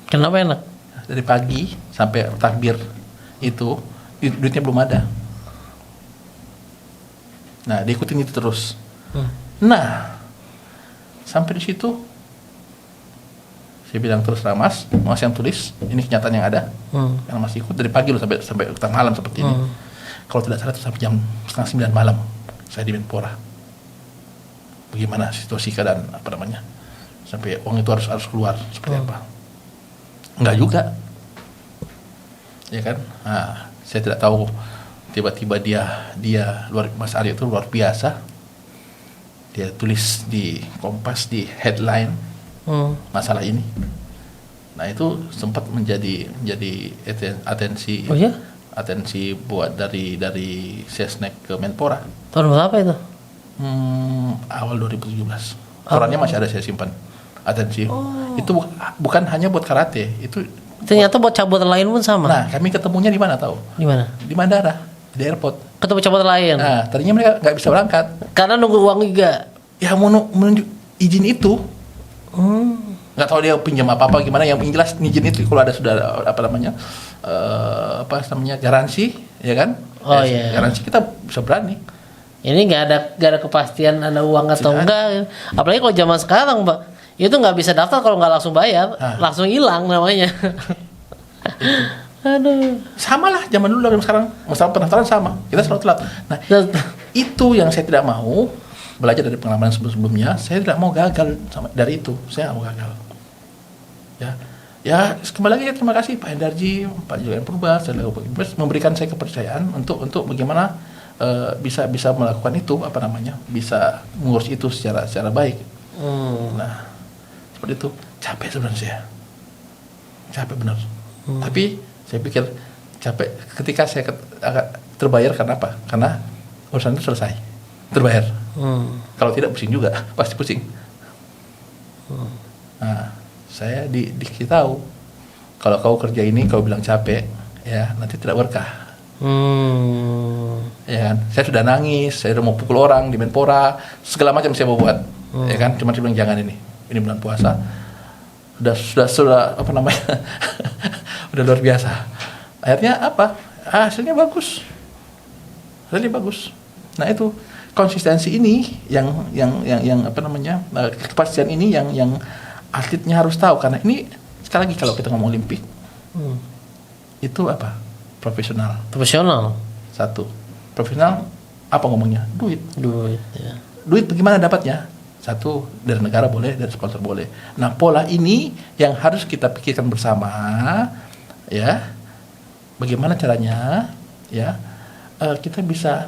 Speaker 1: Kenapa enak?
Speaker 2: Dari pagi sampai takbir itu duitnya belum ada. Nah, diikutin itu terus. Nah, sampai di situ saya bilang terus Mas yang tulis, ini kenyataan yang ada. Yang Mas ikut dari pagi loh sampai tengah malam seperti ini. Kalau tidak salah itu sampai jam 8:30 malam saya di Menpora. Bagaimana situasi keadaan sampai uang itu harus keluar seperti apa? Enggak juga. Ya kan? Nah, saya tidak tahu tiba-tiba dia Mas Aryo itu luar biasa. Dia tulis di Kompas di headline masalah ini. Nah, itu sempat menjadi atensi.
Speaker 1: Oh ya?
Speaker 2: Atensi buat dari Sesnek ke Menpora.
Speaker 1: Tahun berapa itu?
Speaker 2: Awal 2017. Korannya masih ada saya simpan. Atensi. Itu bukan hanya buat karate, itu
Speaker 1: Ternyata buat cabutan lain pun sama.
Speaker 2: Nah, kami ketemunya di mana tahu?
Speaker 1: Di mana?
Speaker 2: Di bandara, di airport.
Speaker 1: Ketemu cabutan lain.
Speaker 2: Nah, tadinya mereka nggak bisa berangkat.
Speaker 1: Karena nunggu uang juga.
Speaker 2: Ya mau menunjuk izin itu. Nggak tahu dia pinjam apa gimana. Yang jelas izin itu kalau ada sudah garansi, ya kan?
Speaker 1: Oh iya.
Speaker 2: Garansi kita bisa berani.
Speaker 1: Ini nggak ada kepastian ada uang atau
Speaker 2: Tidak
Speaker 1: enggak. Apalagi kalau zaman sekarang, Pak. Itu nggak bisa daftar kalau nggak langsung bayar, langsung hilang namanya. Aduh.
Speaker 2: Sama lah zaman dulu dengan sekarang. Masalah pendaftaran sama. Kita selalu telat. Nah, itu yang saya tidak mau. Belajar dari pengalaman sebelumnya, saya tidak mau gagal dari itu. Saya nggak mau gagal. Ya kembali lagi terima kasih Pak Hendarji, Pak Julian Purba, saya memberikan saya kepercayaan untuk bagaimana bisa melakukan itu bisa mengurus itu secara baik. Nah, seperti itu. Capek sebenarnya saya. Capek benar. Tapi saya pikir capek ketika saya terbayar karena apa? Karena urusan itu selesai. Terbayar. Kalau tidak pusing juga, pasti pusing. Nah, saya dikasih tahu kalau kau kerja ini kau bilang capek, ya nanti tidak berkah. Ya kan? Saya sudah nangis, saya sudah mau pukul orang di Menpora, segala macam saya mau buat. Ya kan? Cuma dia bilang jangan ini bulan puasa. Sudah udah luar biasa. Akhirnya apa? Hasilnya bagus. Nah, itu konsistensi ini yang kepastian ini yang atletnya harus tahu, karena ini sekali lagi kalau kita ngomong Olimpik itu apa? Profesional. Satu. Profesional apa ngomongnya? Duit.
Speaker 1: Ya.
Speaker 2: Duit bagaimana dapatnya? Satu, dari negara boleh, dari sponsor boleh. Nah, pola ini yang harus kita pikirkan bersama, ya. Bagaimana caranya, ya? Kita bisa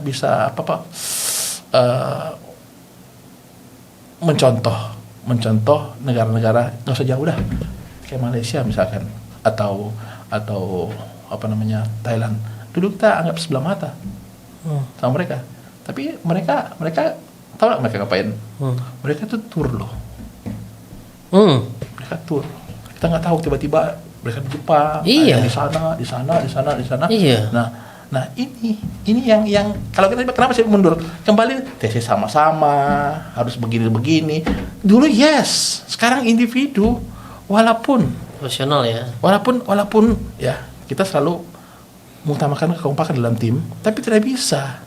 Speaker 2: mencontoh negara-negara nggak usah jauh dah, kayak Malaysia misalkan, atau Thailand. Dulu kita anggap sebelah mata sama mereka, tapi mereka tahu nggak mereka ngapain? Mereka tuh tur loh. Mereka tur. Kita nggak tahu, tiba-tiba mereka di Jepang,
Speaker 1: iya.
Speaker 2: Ada di sana.
Speaker 1: Iya.
Speaker 2: Nah ini yang kalau kita kenapa sih mundur? Kembali TC sama-sama, harus begini. Dulu yes, sekarang individu, walaupun
Speaker 1: Profesional ya.
Speaker 2: Walaupun ya kita selalu mengutamakan kekompakan dalam tim, tapi tidak bisa.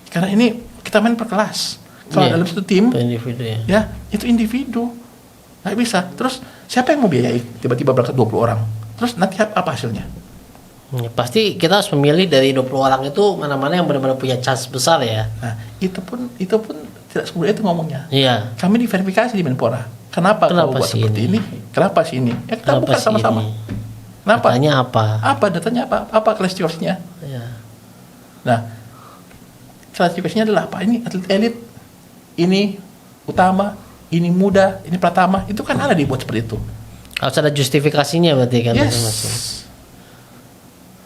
Speaker 2: Karena ini kita main per kelas. Kalau dalam satu tim,
Speaker 1: individu
Speaker 2: ya itu individu. Nggak bisa. Terus siapa yang mau biayai? Tiba-tiba berangkat 20 orang. Terus nanti apa hasilnya?
Speaker 1: Ya, pasti kita harus memilih dari 20 orang itu mana-mana yang benar-benar punya chance besar ya.
Speaker 2: Nah, itu pun tidak semudah itu ngomongnya.
Speaker 1: Iya.
Speaker 2: Kami diverifikasi di Menpora. Kenapa kau buat seperti ini? Kenapa sih ini? Ya kita buka sama-sama. Kenapa?
Speaker 1: Datanya apa?
Speaker 2: Datanya apa? Apa klasifikasinya?
Speaker 1: Ya.
Speaker 2: Nah, klasifikasinya adalah apa? Ini atlet elit, ini utama, ini muda, ini pratama. Itu kan ada dibuat seperti itu.
Speaker 1: Harus ada justifikasinya berarti kan masing-masing.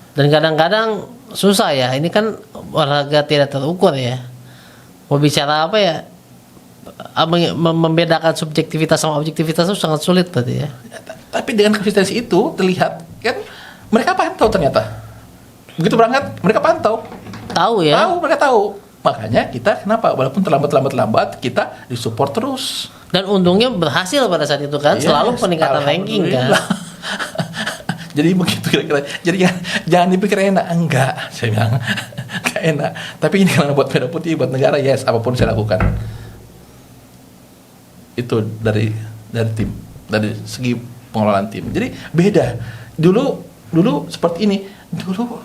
Speaker 1: Dan kadang-kadang susah ya. Ini kan olahraga tidak terukur ya. Mau bicara apa ya? Membedakan subjektivitas sama objektivitas itu sangat sulit tadi ya.
Speaker 2: Tapi dengan konsistensi itu terlihat kan mereka pantau ternyata. Begitu berangkat mereka pantau.
Speaker 1: Tahu ya.
Speaker 2: Tahu, mereka tahu. Makanya kita kenapa walaupun terlambat kita disupport terus.
Speaker 1: Dan untungnya berhasil pada saat itu kan,
Speaker 2: Yes,
Speaker 1: selalu peningkatan ranking kan.
Speaker 2: alhamdulillah. Jadi begitu kira-kira. Jadi jangan dipikir enak, enggak. Saya bilang enggak enak. Tapi ini karena buat Merah Putih, buat negara, yes, apapun saya lakukan. Itu dari tim, dari segi pengelolaan tim. Jadi beda. Dulu seperti ini. Dulu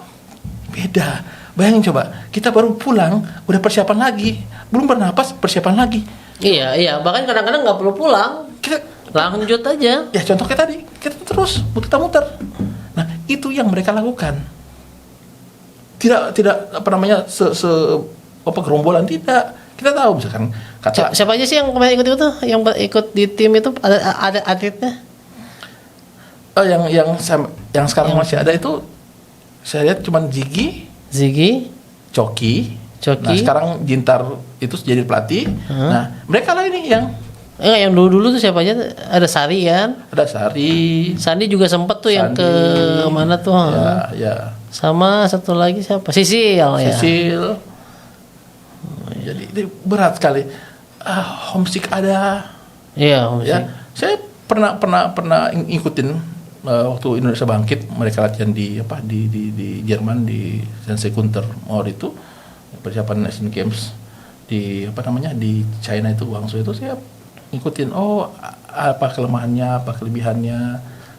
Speaker 2: beda. Bayangin coba, kita baru pulang udah persiapan lagi, belum bernapas persiapan lagi.
Speaker 1: Iya, bahkan kadang-kadang nggak perlu pulang,
Speaker 2: Kita
Speaker 1: lanjut aja.
Speaker 2: ya contoh kayak tadi, kita terus muter-muter. Nah, itu yang mereka lakukan. Tidak apa namanya gerombolan, tidak. Kita tahu misalkan kata
Speaker 1: Siapa aja sih yang kemarin ikut itu, yang ikut di tim itu ada atletnya?
Speaker 2: yang sekarang masih ada itu saya lihat cuman
Speaker 1: Ziggy,
Speaker 2: Coki.
Speaker 1: Coki.
Speaker 2: Nah, sekarang Jintar itu jadi pelatih. Nah, mereka lah ini
Speaker 1: yang dulu tuh siapa aja? Ada Sari kan?
Speaker 2: ada Sari,
Speaker 1: Sandi juga sempet tuh yang
Speaker 2: Sandi.
Speaker 1: ke mana tuh?
Speaker 2: ya,
Speaker 1: Sama satu lagi siapa? Sisil ya.
Speaker 2: Sisil. Jadi ini berat sekali. Homesick ada.
Speaker 1: Iya,
Speaker 2: Ya, saya pernah ngikutin waktu Indonesia bangkit, mereka latihan di Jerman di Sensekunter Mall itu persiapan Asian Games di di China itu Guangzhou itu saya ngikutin apa kelemahannya, apa kelebihannya.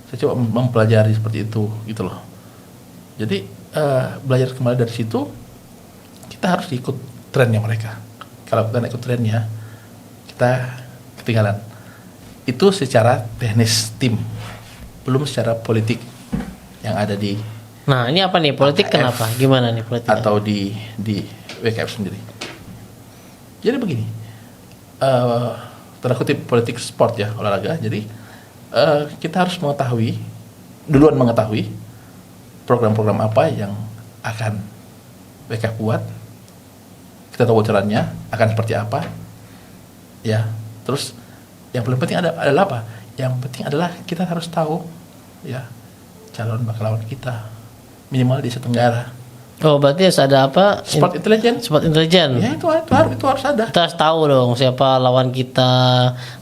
Speaker 2: Saya coba mempelajari seperti itu gitu loh. Jadi belajar kembali dari situ kita harus ikut trennya mereka. Kalau kita ikut trennya kita ketinggalan. Itu secara teknis tim, belum secara politik yang ada di
Speaker 1: Nah, ini apa nih politik?
Speaker 2: AKF,
Speaker 1: Kenapa? Gimana nih politik?
Speaker 2: atau di WKF sendiri. Jadi begini, tanda kutip politik sport ya, olahraga. Jadi kita harus duluan mengetahui program-program apa yang akan WKF buat. Kita tahu bocorannya akan seperti apa, ya. Terus yang paling penting adalah apa? Yang penting adalah kita harus tahu, ya, calon bakal lawan kita minimal di Tenggara.
Speaker 1: Oh, berarti harus ada apa?
Speaker 2: Sport intelligence.
Speaker 1: Sport intelligence.
Speaker 2: Ya itu harus ada.
Speaker 1: Kita harus tahu dong siapa lawan kita,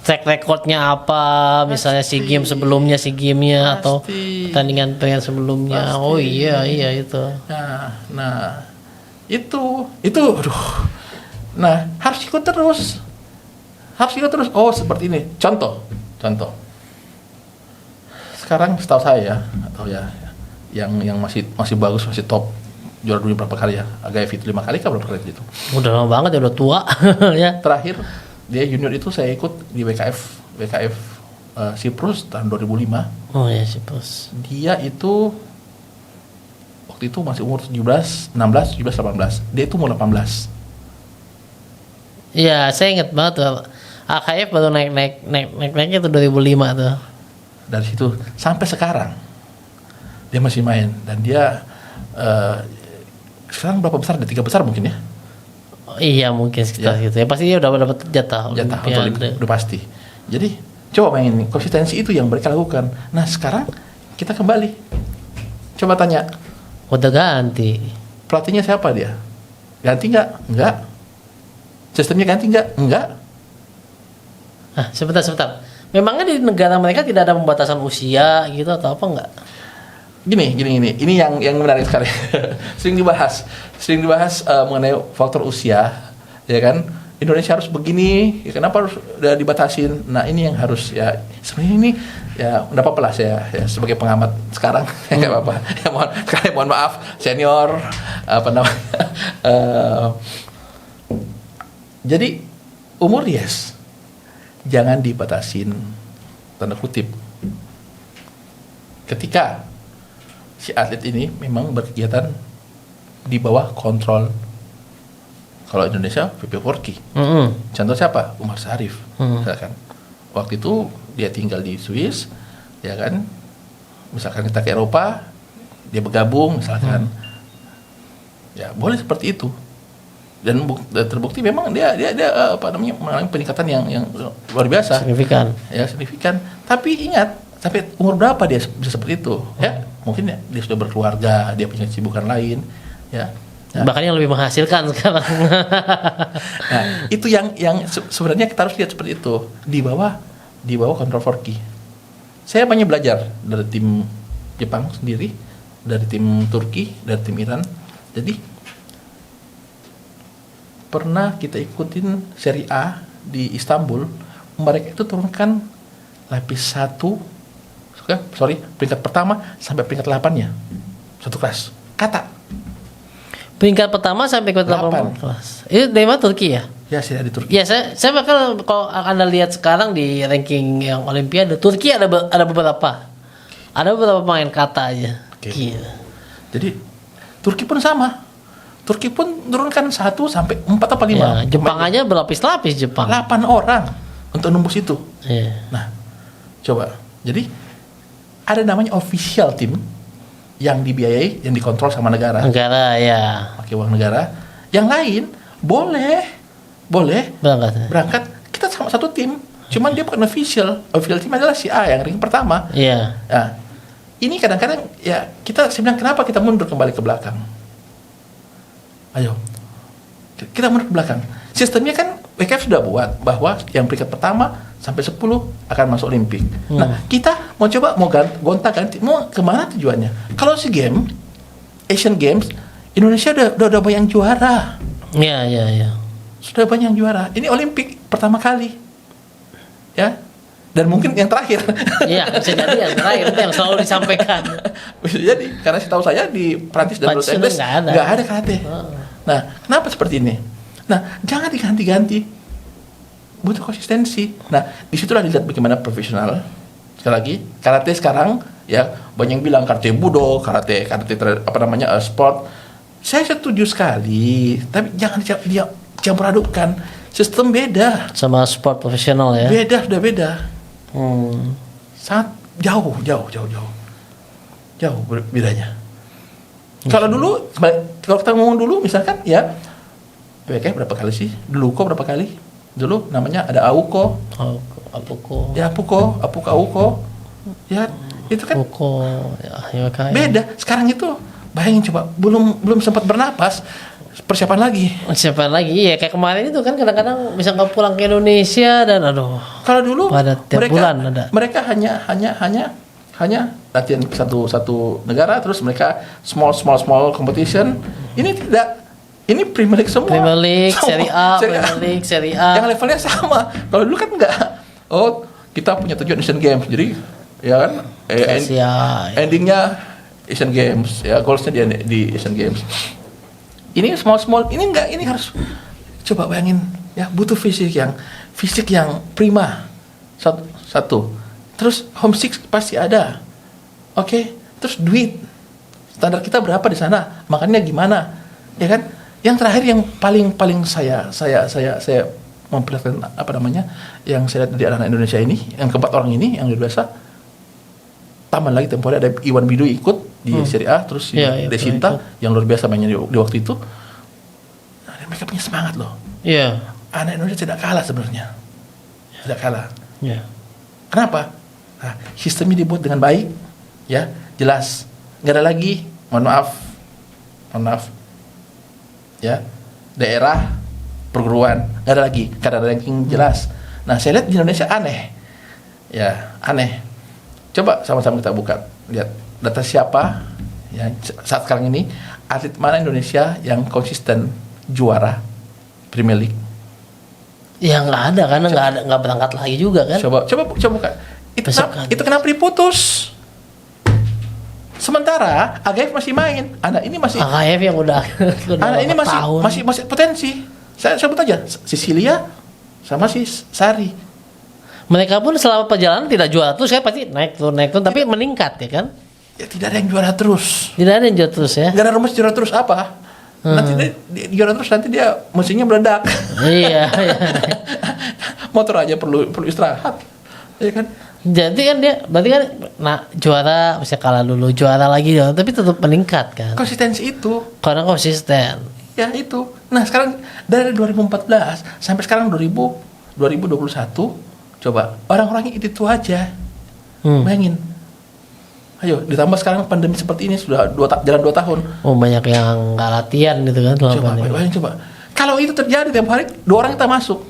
Speaker 1: track recordnya apa, misalnya SEA Games sebelumnya, SEA Games-nya atau
Speaker 2: Pasti.
Speaker 1: pertandingan sebelumnya.
Speaker 2: Pasti.
Speaker 1: Oh iya itu.
Speaker 2: Nah itu, aduh. Nah harus ikut terus. Oh seperti ini. Contoh. Sekarang setahu saya atau ya yang masih bagus, masih top, juara dunia berapa kali ya? Agaev itu 5 kali kah berapa kali gitu?
Speaker 1: Udah lama banget ya, udah tua ya.
Speaker 2: Terakhir dia junior itu saya ikut di WKF Siprus tahun 2005.
Speaker 1: Oh ya sih bos.
Speaker 2: Dia itu waktu itu masih umur 17, 18. Dia itu umur 18.
Speaker 1: Iya, saya inget banget tuh. AKF baru naiknya tuh 2005 tuh.
Speaker 2: Dari situ sampai sekarang dia masih main dan dia sekarang berapa besar? Ada 3 besar mungkin ya?
Speaker 1: Oh, iya mungkin sekitar
Speaker 2: Ya.
Speaker 1: gitu ya. Pasti dia udah dapat jatah
Speaker 2: Olimpiade. Udah pasti. Jadi coba main konsistensi itu yang mereka lakukan. Nah sekarang kita kembali. Coba tanya,
Speaker 1: Udah ganti.
Speaker 2: pelatihnya siapa dia? Ganti nggak? Nggak. Sistemnya ganti nggak? Nggak.
Speaker 1: Ah, sebentar. Memangnya di negara mereka tidak ada pembatasan usia gitu atau apa enggak?
Speaker 2: Gini. Ini yang menarik sekali. sering dibahas mengenai faktor usia, ya kan? Indonesia harus begini, ya kenapa harus udah dibatasin? Nah ini yang harus ya sebenarnya ini ya nggak apa-apa lah saya ya, sebagai pengamat sekarang nggak apa-apa. Mohon maaf senior apa namanya. Jadi umur yes, jangan dibatasin tanda kutip. Ketika si atlet ini memang berkegiatan di bawah kontrol, kalau Indonesia PP Forky. Contoh siapa? Umar Syarif. Misalkan waktu itu dia tinggal di Swiss, ya kan? Misalkan kita ke Eropa, dia bergabung misalkan. Ya boleh seperti itu. dan terbukti memang dia mengalami peningkatan yang luar biasa.
Speaker 1: Signifikan.
Speaker 2: Ya, signifikan. Tapi ingat, sampai umur berapa dia bisa seperti itu? Ya, mungkin ya, dia sudah berkeluarga, dia punya kesibukan lain, ya. Nah,
Speaker 1: Bahkan yang lebih menghasilkan sekarang.
Speaker 2: nah, itu yang sebenarnya kita harus lihat seperti itu di bawah kontrol Forky. Saya banyak belajar dari tim Jepang sendiri, dari tim Turki, dari tim Iran. Jadi pernah kita ikutin Serie A di Istanbul, mereka itu turunkan lapis 1, peringkat pertama sampai peringkat 8-nya. Satu kelas. Kata.
Speaker 1: Peringkat pertama sampai peringkat 8 kelas. Itu dari mana, Turki ya?
Speaker 2: Ya, Serie A di Turki.
Speaker 1: Ya, saya bakal kalau Anda lihat sekarang di ranking yang Olimpiade, Turki ada beberapa. Ada beberapa pemain kata aja.
Speaker 2: Oke.
Speaker 1: Gila.
Speaker 2: Jadi Turki pun sama. Turki pun turunkan 1 sampai 4 atau 5.
Speaker 1: Ya, Jepang aja berlapis-lapis Jepang.
Speaker 2: 8 orang untuk nembus itu.
Speaker 1: Iya.
Speaker 2: Nah, coba. Jadi ada namanya official team yang dibiayai, yang dikontrol sama negara,
Speaker 1: Negara ya.
Speaker 2: pakai uang negara. Yang lain boleh berangkat. Kita sama satu tim, cuman dia bukan official. Official team adalah si A yang ring pertama.
Speaker 1: Iya.
Speaker 2: Nah, ini kadang-kadang ya saya bilang kenapa kita mundur kembali ke belakang? Ayo, kita mundur ke belakang. Sistemnya kan WKF sudah buat bahwa yang peringkat pertama sampai 10 akan masuk Olimpik. Nah, kita mau coba gonta-ganti, mau kemana tujuannya? Kalau Asian Games, Indonesia udah banyak juara.
Speaker 1: Iya.
Speaker 2: Sudah banyak juara. Ini Olimpik pertama kali. Ya. Dan mungkin yang terakhir.
Speaker 1: Iya, bisa jadi yang terakhir itu yang selalu disampaikan.
Speaker 2: Bisa jadi, karena setahu saya di Prancis dan Los Angeles nggak ada karate. Nah, kenapa seperti ini? Nah, jangan diganti-ganti. Butuh konsistensi. Nah, disitulah dilihat bagaimana profesional. Sekali lagi, karate sekarang ya banyak yang bilang karate budo, karate sport. Saya setuju sekali, tapi jangan dia campur adukkan. Sistem beda.
Speaker 1: Sama sport profesional ya.
Speaker 2: Sudah beda. Sangat jauh bedanya. Kalau kita ngomong dulu misalkan ya WKF berapa kali sih? Dulu kok berapa kali? Dulu namanya ada AUKO.
Speaker 1: Apuko.
Speaker 2: Ya AUKO. Ya, itu kan
Speaker 1: Apuko. Ya,
Speaker 2: beda. Sekarang itu bayangin coba belum sempat bernapas persiapan lagi.
Speaker 1: Iya, kayak kemarin itu kan kadang-kadang bisa nggak pulang ke Indonesia dan aduh.
Speaker 2: Kalau dulu
Speaker 1: pada tiap bulan ada.
Speaker 2: Mereka hanya latihan satu negara, terus mereka small competition. Ini tidak. Ini Premier League semua.
Speaker 1: Premier League,
Speaker 2: Semua.
Speaker 1: Serie A, Premier League, Serie A.
Speaker 2: Yang levelnya sama. Kalau dulu kan enggak. Oh, kita punya tujuan Asian Games. Jadi ya kan endingnya Asian Games. Ya, goalsnya di Asian Games. Ini small. Ini enggak. Ini harus coba bayangin. Ya, butuh fisik yang prima. Satu. Terus homesick pasti ada. Oke. Terus duit. Standar kita berapa di sana? Makannya gimana? Ya kan? Yang terakhir yang paling saya memperlihatkan yang saya lihat di anak Indonesia ini, yang keempat orang ini yang luar biasa. Tambah lagi tempohnya ada Iwan Bidu ikut di Serie A, terus Desinta yang luar biasa mainnya di waktu itu. Nah, mereka punya semangat loh.
Speaker 1: Iya.
Speaker 2: Anak Indonesia tidak kalah sebenarnya. Tidak kalah.
Speaker 1: Iya.
Speaker 2: Kenapa? Nah, sistemnya dibuat dengan baik, ya, jelas. Nggak ada lagi, mohon maaf, ya, daerah, perguruan, nggak ada lagi, karena ada ranking jelas. Nah, saya lihat di Indonesia aneh. Coba sama-sama kita buka, lihat data siapa yang saat sekarang ini, atlet mana Indonesia yang konsisten juara Premier League.
Speaker 1: Ya nggak ada karena nggak berangkat lagi juga kan.
Speaker 2: Coba buka. Itu kenapa diputus? Sementara AGF masih main, anak ini masih
Speaker 1: AGF yang udah
Speaker 2: anak ini masih potensi. Saya sebut aja Sicilia sama si Sari.
Speaker 1: Mereka pun selama perjalanan tidak juara terus, saya pasti naik turun tapi meningkat ya kan.
Speaker 2: Ya tidak ada yang juara terus.
Speaker 1: Tidak ada yang juara terus ya.
Speaker 2: Gak ada rumus juara terus apa? Nanti dia juara terus, nanti dia mesinnya meledak.
Speaker 1: Iya.
Speaker 2: Motor aja perlu istirahat. Ya kan?
Speaker 1: Jadi kan dia berarti kan juara bisa kalah dulu, juara lagi tapi tetap meningkat kan.
Speaker 2: Konsistensi itu.
Speaker 1: Karena konsisten.
Speaker 2: Ya itu. Nah sekarang dari 2014 sampai sekarang 2021, coba orang-orangnya itu aja. Bayangin. Ayo ditambah sekarang pandemi seperti ini sudah jalan 2 tahun.
Speaker 1: Oh, banyak yang nggak latihan gitu kan selama
Speaker 2: Coba,
Speaker 1: pandemi.
Speaker 2: bayangin coba. Kalau itu terjadi tiap hari 2 orang kita masuk.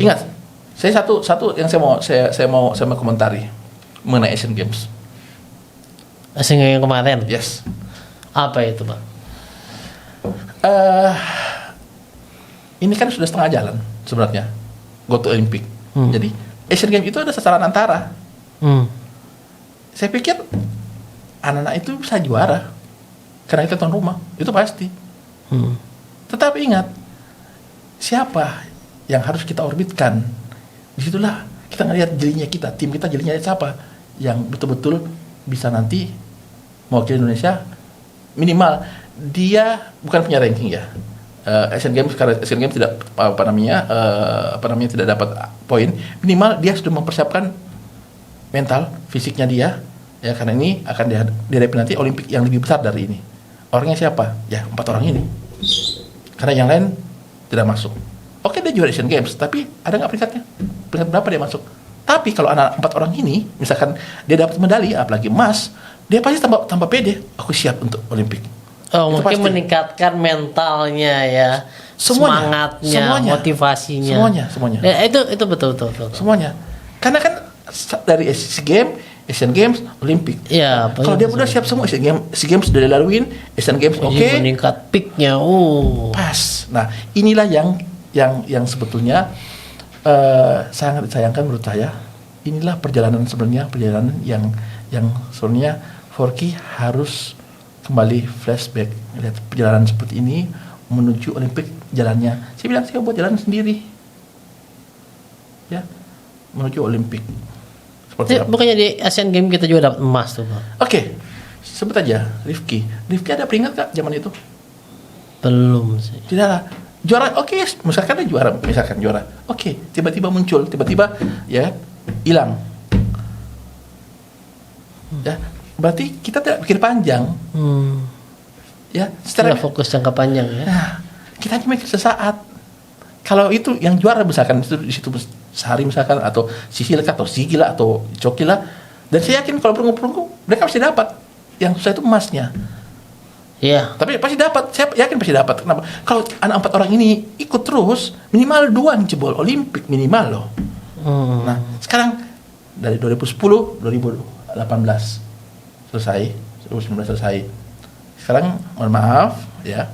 Speaker 2: Ingat, saya satu yang saya mau komentari mengenai Asian Games.
Speaker 1: Asian Games yang kemarin.
Speaker 2: Yes.
Speaker 1: Apa itu, Bang?
Speaker 2: Ini kan sudah setengah jalan sebenarnya go to Olympic. Jadi Asian Games itu ada sasaran antara. Saya pikir anak-anak itu bisa juara karena kita tuan rumah, itu pasti. Tetapi ingat, siapa yang harus kita orbitkan? Disitulah kita ngelihat jelinya kita, tim kita jelinya siapa yang betul-betul bisa nanti mewakili Indonesia. Minimal dia bukan punya ranking ya. Asian Games karena Asian Games tidak tidak dapat poin, minimal dia sudah mempersiapkan mental fisiknya dia ya, karena ini akan dihadapi nanti Olimpik yang lebih besar dari ini. Orangnya siapa? Ya 4 orang ini, karena yang lain tidak masuk. Oke, dia juara Asian Games, tapi ada nggak peringkatnya? Peringkat berapa dia masuk? Tapi kalau anak 4 orang ini misalkan dia dapat medali apalagi emas, dia pasti tambah pede, aku siap untuk Olimpik.
Speaker 1: Oh,
Speaker 2: Itu
Speaker 1: mungkin
Speaker 2: pasti.
Speaker 1: meningkatkan mentalnya ya, semangatnya, motivasinya.
Speaker 2: Semuanya.
Speaker 1: Ya, itu betul.
Speaker 2: Semuanya. Karena kan dari Asian Games, Olimpik.
Speaker 1: Iya,
Speaker 2: Kalau dia udah siap semua SEA Games sudah dilaluin, Asian Games oke.
Speaker 1: Meningkat peaknya.
Speaker 2: Pas. Nah, inilah yang sebetulnya sangat disayangkan menurut saya. Inilah perjalanan yang sebenarnya Forky harus kembali flashback, lihat perjalanan seperti ini menuju Olimpik jalannya. Saya bilang saya buat jalan sendiri. Ya, menuju Olimpik.
Speaker 1: Bukannya di Asian Games kita juga dapat emas tuh, Bang?
Speaker 2: Oke, sebut aja Rifki ada peringkat gak zaman itu?
Speaker 1: Belum sih.
Speaker 2: Tidak lah. Juara, oke, misalkan juara. Oke, tiba-tiba muncul, ya hilang. Ya, berarti kita tidak pikir panjang. Ya,
Speaker 1: Secara fokus jangka panjang ya.
Speaker 2: Nah, kita hanya mikir sesaat. Kalau itu yang juara misalkan itu di situ sehari misalkan, atau Sisil atau Sigila atau Cokila, dan saya yakin kalau perunggu mereka pasti dapat. Yang susah itu emasnya.
Speaker 1: Iya.
Speaker 2: Tapi pasti dapat, saya yakin pasti dapat. Kenapa? Kalau anak 4 orang ini ikut terus, minimal 2 yang jebol Olimpik minimal loh. Nah, sekarang dari 2010, 2018 selesai, 2019 selesai. Sekarang mohon maaf ya.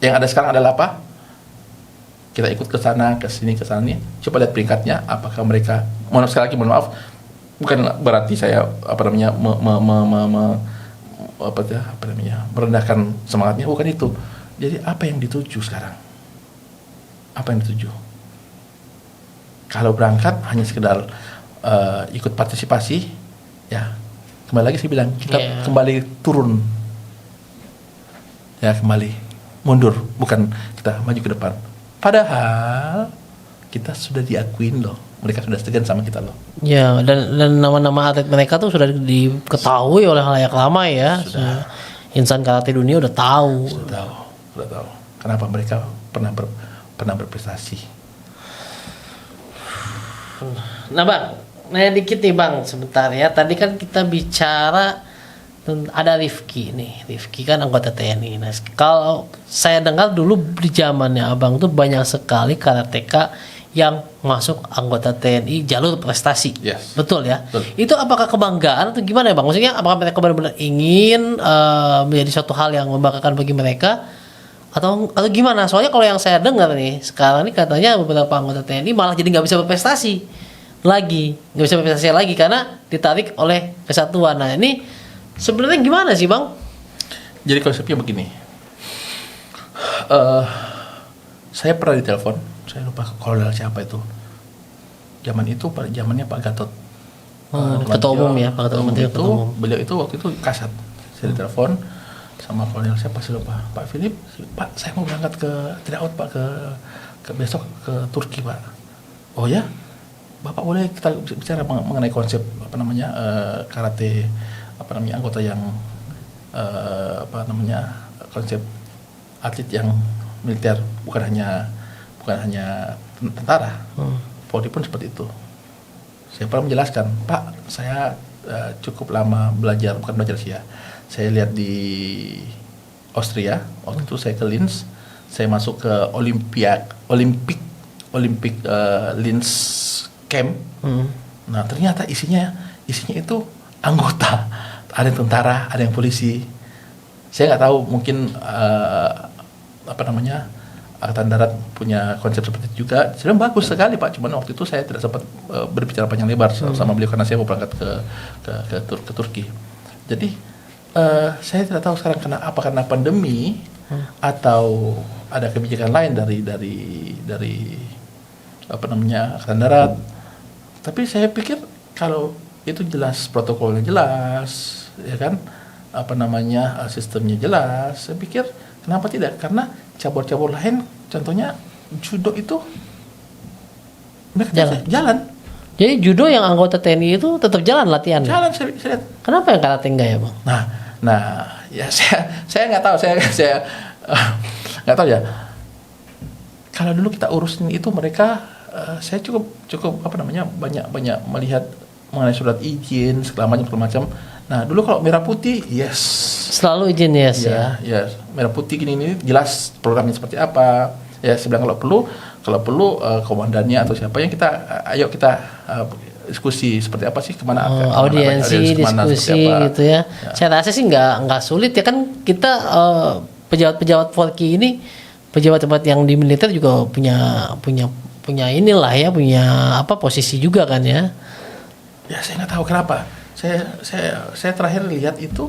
Speaker 2: Yang ada sekarang adalah apa? Kita ikut ke sana, ke sini, ke sana nih. Coba lihat peringkatnya, apakah mereka, sekali lagi mohon maaf, bukan berarti saya merendahkan semangatnya, bukan itu. Jadi apa yang dituju sekarang? Apa yang dituju? Kalau berangkat hanya sekedar ikut partisipasi, ya kembali lagi saya bilang kita kembali turun, ya kembali mundur, bukan kita maju ke depan. Padahal kita sudah diakuin loh, mereka sudah segan sama kita loh.
Speaker 1: Ya, dan nama-nama atlet mereka tuh sudah diketahui oleh khalayak lama ya.
Speaker 2: Sudah.
Speaker 1: Insan karate dunia udah tahu.
Speaker 2: Sudah tahu. Kenapa mereka pernah berprestasi.
Speaker 1: Nah, Bang, nanya dikit nih, Bang, sebentar ya. Tadi kan kita bicara ada Rifki nih. Rifki kan anggota TNI. Nah, kalau saya dengar dulu di zamannya Abang tuh banyak sekali karateka yang masuk anggota TNI jalur prestasi.
Speaker 2: Yes.
Speaker 1: Betul ya?
Speaker 2: Betul.
Speaker 1: Itu apakah kebanggaan atau gimana ya, Bang? Maksudnya apakah mereka benar-benar ingin menjadi suatu hal yang membanggakan bagi mereka atau gimana? Soalnya kalau yang saya dengar nih sekarang ini katanya beberapa anggota TNI malah jadi nggak bisa berprestasi lagi karena ditarik oleh kesatuan. Nah, ini sebenarnya gimana sih, Bang?
Speaker 2: Jadi konsepnya begini. Saya pernah ditelepon, saya lupa kolonel siapa itu. Zamannya Pak Gatot.
Speaker 1: Ketua umum ya, Pak Ketua umum itu.
Speaker 2: Beliau itu waktu itu kasat. Saya ditelepon sama kolonel siapa saya lupa. Pak Philip, Pak, saya mau berangkat tryout Pak ke besok ke Turki, Pak. Oh ya? Bapak boleh kita bicara mengenai konsep karate anggota yang konsep atlet yang militer, bukan hanya tentara. Polri pun seperti itu. Saya pernah menjelaskan, Pak, saya cukup lama bukan belajar sih ya. Saya lihat di Austria, waktu itu saya ke Linz, saya masuk ke Olympic Linz Camp. Nah ternyata isinya itu anggota, ada yang tentara, ada yang polisi. Saya nggak tahu, mungkin Angkatan Darat punya konsep seperti itu juga. Sebenarnya bagus sekali Pak, cuman waktu itu saya tidak sempat berbicara panjang lebar sama beliau karena saya mau berangkat ke Turki. Jadi saya tidak tahu sekarang karena pandemi atau ada kebijakan lain dari Angkatan Darat. Tapi saya pikir kalau itu jelas, protokolnya jelas, ya kan, sistemnya jelas. Saya pikir kenapa tidak? Karena cabur-cabur lain, contohnya judo itu mereka jalan.
Speaker 1: Jadi judo yang anggota TNI itu tetap jalan latihan.
Speaker 2: Jalan, saya lihat.
Speaker 1: Kenapa yang karate enggak ya bang?
Speaker 2: Nah, ya saya nggak tahu, saya nggak tahu ya. Kalau dulu kita urusin itu mereka, saya cukup banyak melihat mengenai surat izin segala macam. Nah dulu kalau merah putih, yes.
Speaker 1: Selalu izin yes ya.
Speaker 2: Ya, merah putih gini jelas programnya seperti apa. Ya, saya bilang kalau perlu komandannya atau siapa yang ayo kita diskusi seperti apa sih, kemana
Speaker 1: audiensi diskusi gitu ya. Saya rasa sih nggak sulit ya kan, kita pejabat Polri ini pejabat yang di militer juga punya inilah ya, punya posisi juga kan ya.
Speaker 2: Ya saya nggak tahu kenapa. Saya terakhir lihat itu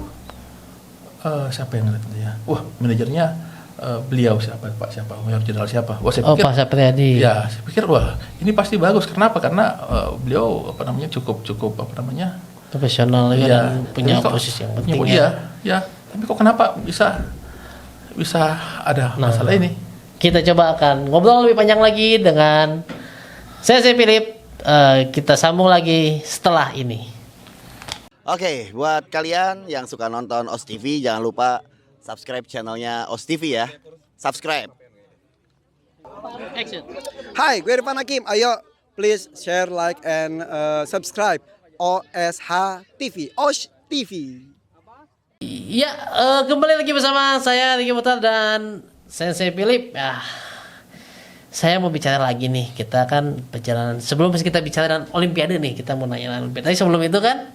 Speaker 2: siapa yang ngeliat ya? Wah, manajernya beliau siapa? Mayor Jenderal siapa? Wah, saya pikir,
Speaker 1: Pak Sapriadi.
Speaker 2: Ya, saya pikir wah, ini pasti bagus. Kenapa? Karena beliau cukup
Speaker 1: profesional ya, dan punya posisi yang penting
Speaker 2: ya. Tapi kok kenapa bisa ada masalah ini?
Speaker 1: Kita coba akan ngobrol lebih panjang lagi dengan saya Philip. Kita sambung lagi setelah ini.
Speaker 5: Oke, buat kalian yang suka nonton OS TV, jangan lupa subscribe channelnya OS TV ya. Subscribe.
Speaker 1: Action.
Speaker 6: Hai, gue Irfan Hakim. Ayo, please share, like, and subscribe OSH TV. OSH TV.
Speaker 1: Ya, kembali lagi bersama saya Ricky Putar dan Sensei Philip. Saya mau bicara lagi nih. Kita kan perjalanan sebelum kita bicara dengan Olimpiade nih, kita mau nanya Olimpiade. Tapi sebelum itu kan,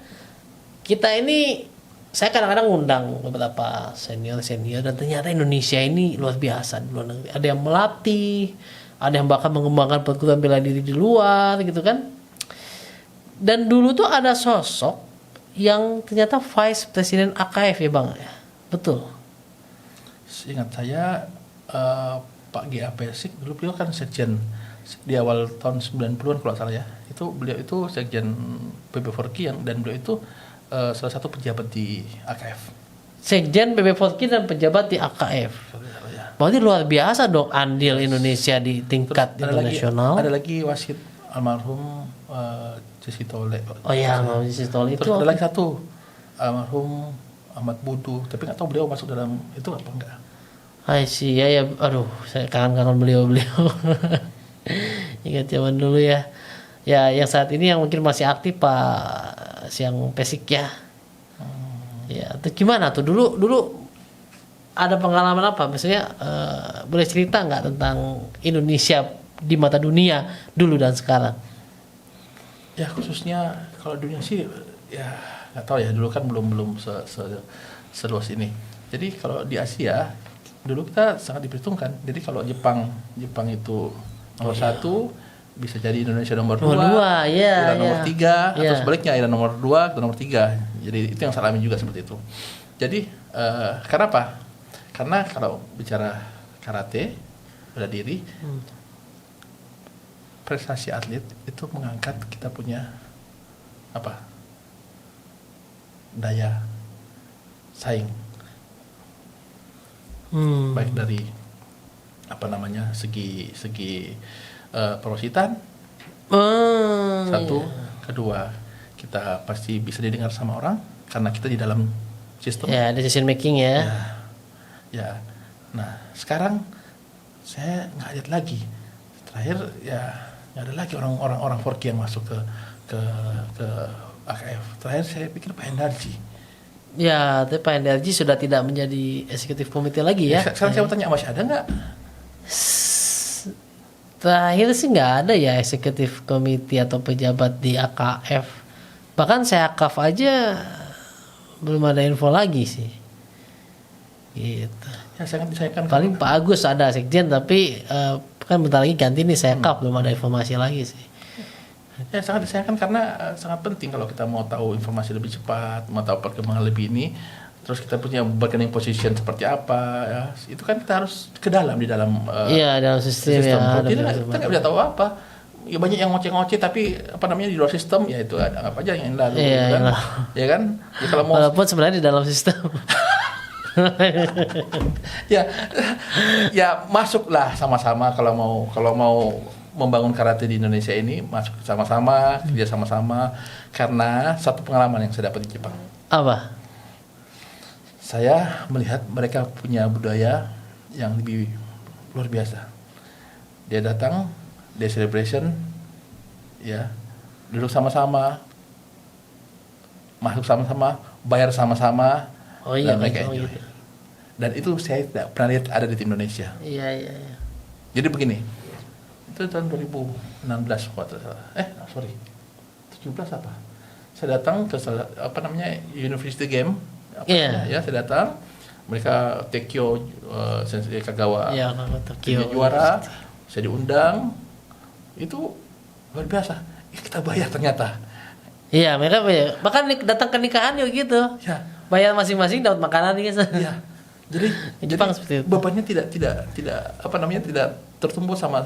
Speaker 1: kita ini, saya kadang-kadang ngundang beberapa senior dan ternyata Indonesia ini luar biasa di luar negeri. Ada yang melatih, ada yang bahkan mengembangkan perguruan bela diri di luar gitu kan. Dan dulu tuh ada sosok yang ternyata Vice President AKF ya bang, betul?
Speaker 2: Seingat saya Pak G.A. Persik dulu, beliau kan sekjen di awal tahun 90-an kalau salah ya. Beliau itu sekjen PB4K dan beliau itu salah satu pejabat di AKF.
Speaker 1: Sekjen PB4K dan pejabat di AKF. Berarti luar biasa dong andil Indonesia di tingkat internasional.
Speaker 2: Ada lagi wasit almarhum Jesse Tole.
Speaker 1: Oh iya, Jesse Tole itu.
Speaker 2: Terus ada lagi satu almarhum Ahmad Budu, tapi nggak tahu beliau masuk dalam itu apa enggak.
Speaker 1: Ya, aduh, saya kangen beliau. Ingat zaman dulu ya. Ya, yang saat ini yang mungkin masih aktif Pak Siang Pesik ya. Ya, itu gimana tuh dulu ada pengalaman apa? Maksudnya boleh cerita nggak tentang Indonesia di mata dunia dulu dan sekarang?
Speaker 2: Ya khususnya kalau dunia sih ya nggak tahu ya, dulu kan belum seluas ini. Jadi kalau di Asia dulu kita sangat diperhitungkan. Jadi kalau Jepang itu nomor 1. Bisa jadi Indonesia nomor 2, Iran nomor 3, atau sebaliknya Iran nomor 2 atau nomor 3. Jadi itu yang saya alami juga seperti itu. Jadi karena apa? Karena kalau bicara karate, bela diri, prestasi atlet itu mengangkat kita punya daya saing. Baik dari segi perwasitan, satu, kedua kita pasti bisa didengar sama orang karena kita di dalam sistem.
Speaker 1: Ya, decision making ya.
Speaker 2: Ya, Nah sekarang saya nggak lihat lagi. Terakhir ya nggak ada lagi orang 4Q yang masuk ke AKF. Terakhir saya pikir Pak Hendarji.
Speaker 1: Ya, tapi Pak Hendarji sudah tidak menjadi eksekutif komite lagi ya.
Speaker 2: Sekarang saya mau tanya, masih ada nggak?
Speaker 1: Terakhir sih nggak ada ya eksekutif komite atau pejabat di AKF. Bahkan saya AKF aja belum ada info lagi sih. Gitu.
Speaker 2: Ya sangat disayangkan.
Speaker 1: Paling Pak Agus ada sekjen, tapi kan bentar lagi ganti nih saya AKF, belum ada informasi lagi sih.
Speaker 2: Ya sangat disayangkan karena sangat penting kalau kita mau tahu informasi lebih cepat, mau tahu perkembangan lebih ini, terus kita punya bargaining position seperti apa, ya, itu kan kita harus ke dalam di dalam
Speaker 1: Iya, dalam sistem ya.
Speaker 2: Jadi kita nggak bisa tahu apa. Ya banyak yang ngoceh-ngoceh tapi apa namanya di luar sistem ya itu ada apa aja yang lalu,
Speaker 1: Iya,
Speaker 2: kan?
Speaker 1: yang
Speaker 2: Ya kan? Ya kalau mau
Speaker 1: Walaupun sebenarnya di dalam sistem.
Speaker 2: ya masuklah sama-sama kalau mau membangun karate di Indonesia ini, masuk sama-sama, kerja sama-sama, karena satu pengalaman yang saya dapat di Jepang.
Speaker 1: Apa?
Speaker 2: Saya melihat mereka punya budaya yang lebih luar biasa. Dia datang, dia celebration, ya, duduk sama-sama, masuk sama-sama, bayar sama-sama,
Speaker 1: Oh iya,
Speaker 2: dan mereka
Speaker 1: oh
Speaker 2: enjoy.
Speaker 1: gitu.
Speaker 2: Dan itu saya tidak pernah lihat ada di tim Indonesia.
Speaker 1: Iya.
Speaker 2: Jadi begini, itu tahun 2016 kalau tidak salah. 17 apa? Saya datang ke University Game.
Speaker 1: Iya.
Speaker 2: Ya, saya datang. Mereka Tekyo Sensei Kagawa.
Speaker 1: Iya,
Speaker 2: Timnya
Speaker 1: Tokyo.
Speaker 2: juara. Saya diundang. Itu luar biasa. Kita bayar ternyata.
Speaker 1: Iya, mereka bayar. Bahkan datang ke nikahan juga gitu.
Speaker 2: Ya.
Speaker 1: Bayar masing-masing dapat makanan gitu.
Speaker 2: Iya. Jadi
Speaker 1: Jepang seperti itu.
Speaker 2: bebannya tidak tidak tertumpuk sama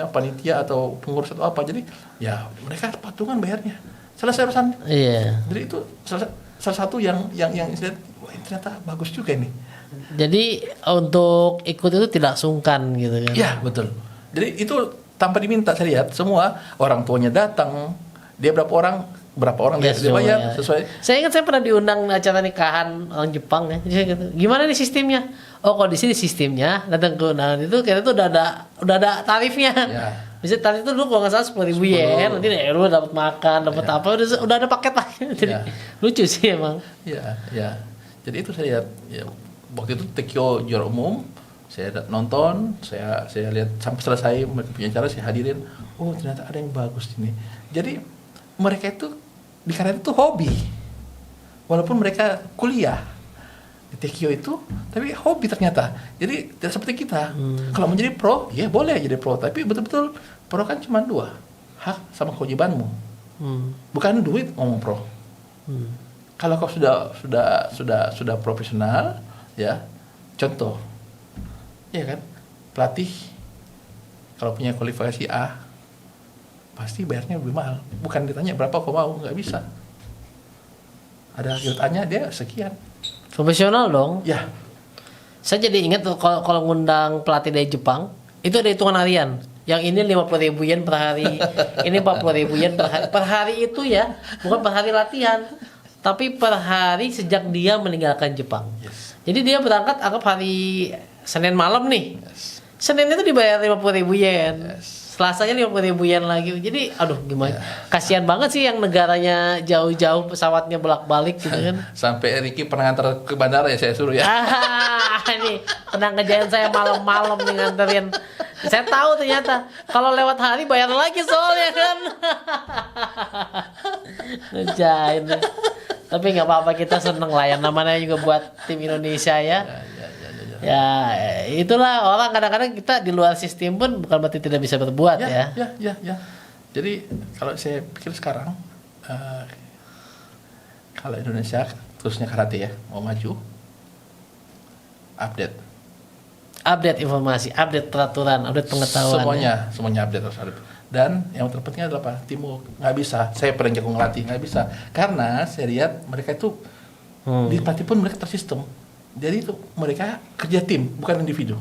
Speaker 2: panitia atau pengurus atau apa. Jadi ya mereka patungan bayarnya. Selesai urusan.
Speaker 1: Iya.
Speaker 2: Jadi itu salah satu yang saya lihat, wah ini ternyata bagus juga ini.
Speaker 1: Jadi untuk ikut itu tidak sungkan gitu kan.
Speaker 2: Iya, betul. Jadi itu tanpa diminta saya lihat semua orang tuanya datang. Dia berapa orang dia bayar sesuai.
Speaker 1: Saya ingat saya pernah diundang acara nikahan orang Jepang ya. Jadi saya gitu, gimana nih sistemnya? Oh, kalau di sini sistemnya datang ke undangan itu kayaknya tuh udah ada tarifnya.
Speaker 2: Ya.
Speaker 1: Bisa tarif itu dulu kalau nggak salah 10.000 yen, nanti lu dapat makan, dapat apa, udah ada paket lah. Jadi lucu sih emang.
Speaker 2: Ya. Jadi itu saya lihat ya, waktu itu Tekyo juara umum, saya nonton, saya lihat sampai selesai mereka punya acara, saya hadirin. Oh, ternyata ada yang bagus ini. Jadi mereka itu di karate itu hobi. Walaupun mereka kuliah di Tekyo itu, tapi hobi ternyata. Jadi tidak seperti kita. Kalau menjadi pro, ya boleh jadi pro, tapi betul-betul pro kan cuma 2, hak sama kewajibanmu. Bukan duit ngomong pro. Kalau kau sudah profesional, ya, contoh, ya kan, pelatih kalau punya kualifikasi A, pasti bayarnya lebih mahal. Bukan ditanya berapa kau mau, nggak bisa. Ada tanya dia sekian.
Speaker 1: Profesional dong.
Speaker 2: Ya,
Speaker 1: Saya jadi ingat tuh kalau ngundang pelatih dari Jepang, itu ada hitungan harian. Yang ini 50.000 yen per hari, ini 40.000 yen per hari. Per hari itu ya, bukan per hari latihan, tapi per hari sejak dia meninggalkan Jepang. Jadi dia berangkat anggap hari Senin malam nih. Senin itu dibayar 50.000 yen. Selasanya 50.000 yen lagi. Jadi aduh gimana? Kasihan banget sih yang negaranya jauh-jauh pesawatnya bolak-balik gitu kan.
Speaker 2: sampai Ricky pernah ngantar ke bandara ya saya suruh ya.
Speaker 1: Ini pernah ngejain saya malam-malam nih nganterin. Saya tahu ternyata kalau lewat hari bayar lagi soalnya kan. Ngejain. Tapi nggak apa-apa, kita seneng lah ya, namanya juga buat tim Indonesia ya. Ya itulah, orang kadang-kadang kita di luar sistem pun bukan berarti tidak bisa berbuat ya.
Speaker 2: Ya. Jadi kalau saya pikir sekarang kalau Indonesia terusnya karate ya mau maju, update
Speaker 1: Informasi, update peraturan, update pengetahuan.
Speaker 2: Semuanya update terus update. Dan yang terpenting adalah apa? Teamwork. Nggak bisa. Saya pernah jago ngelatih, nggak bisa. Karena saya lihat mereka itu di pelatih pun mereka tersistem. Jadi itu mereka kerja tim, bukan individu.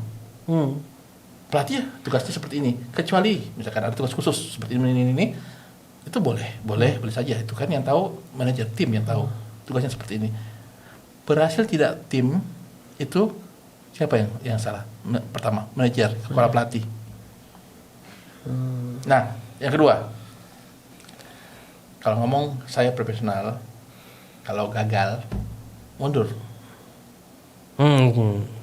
Speaker 2: Pelatih ya tugasnya seperti ini. Kecuali misalkan ada tugas khusus seperti ini, itu boleh saja. Itu kan yang tahu manajer tim yang tahu tugasnya seperti ini. Berhasil tidak tim itu Siapa yang salah? Pertama, manajer, kepala pelatih. Nah, yang kedua, kalau ngomong saya profesional, kalau gagal mundur.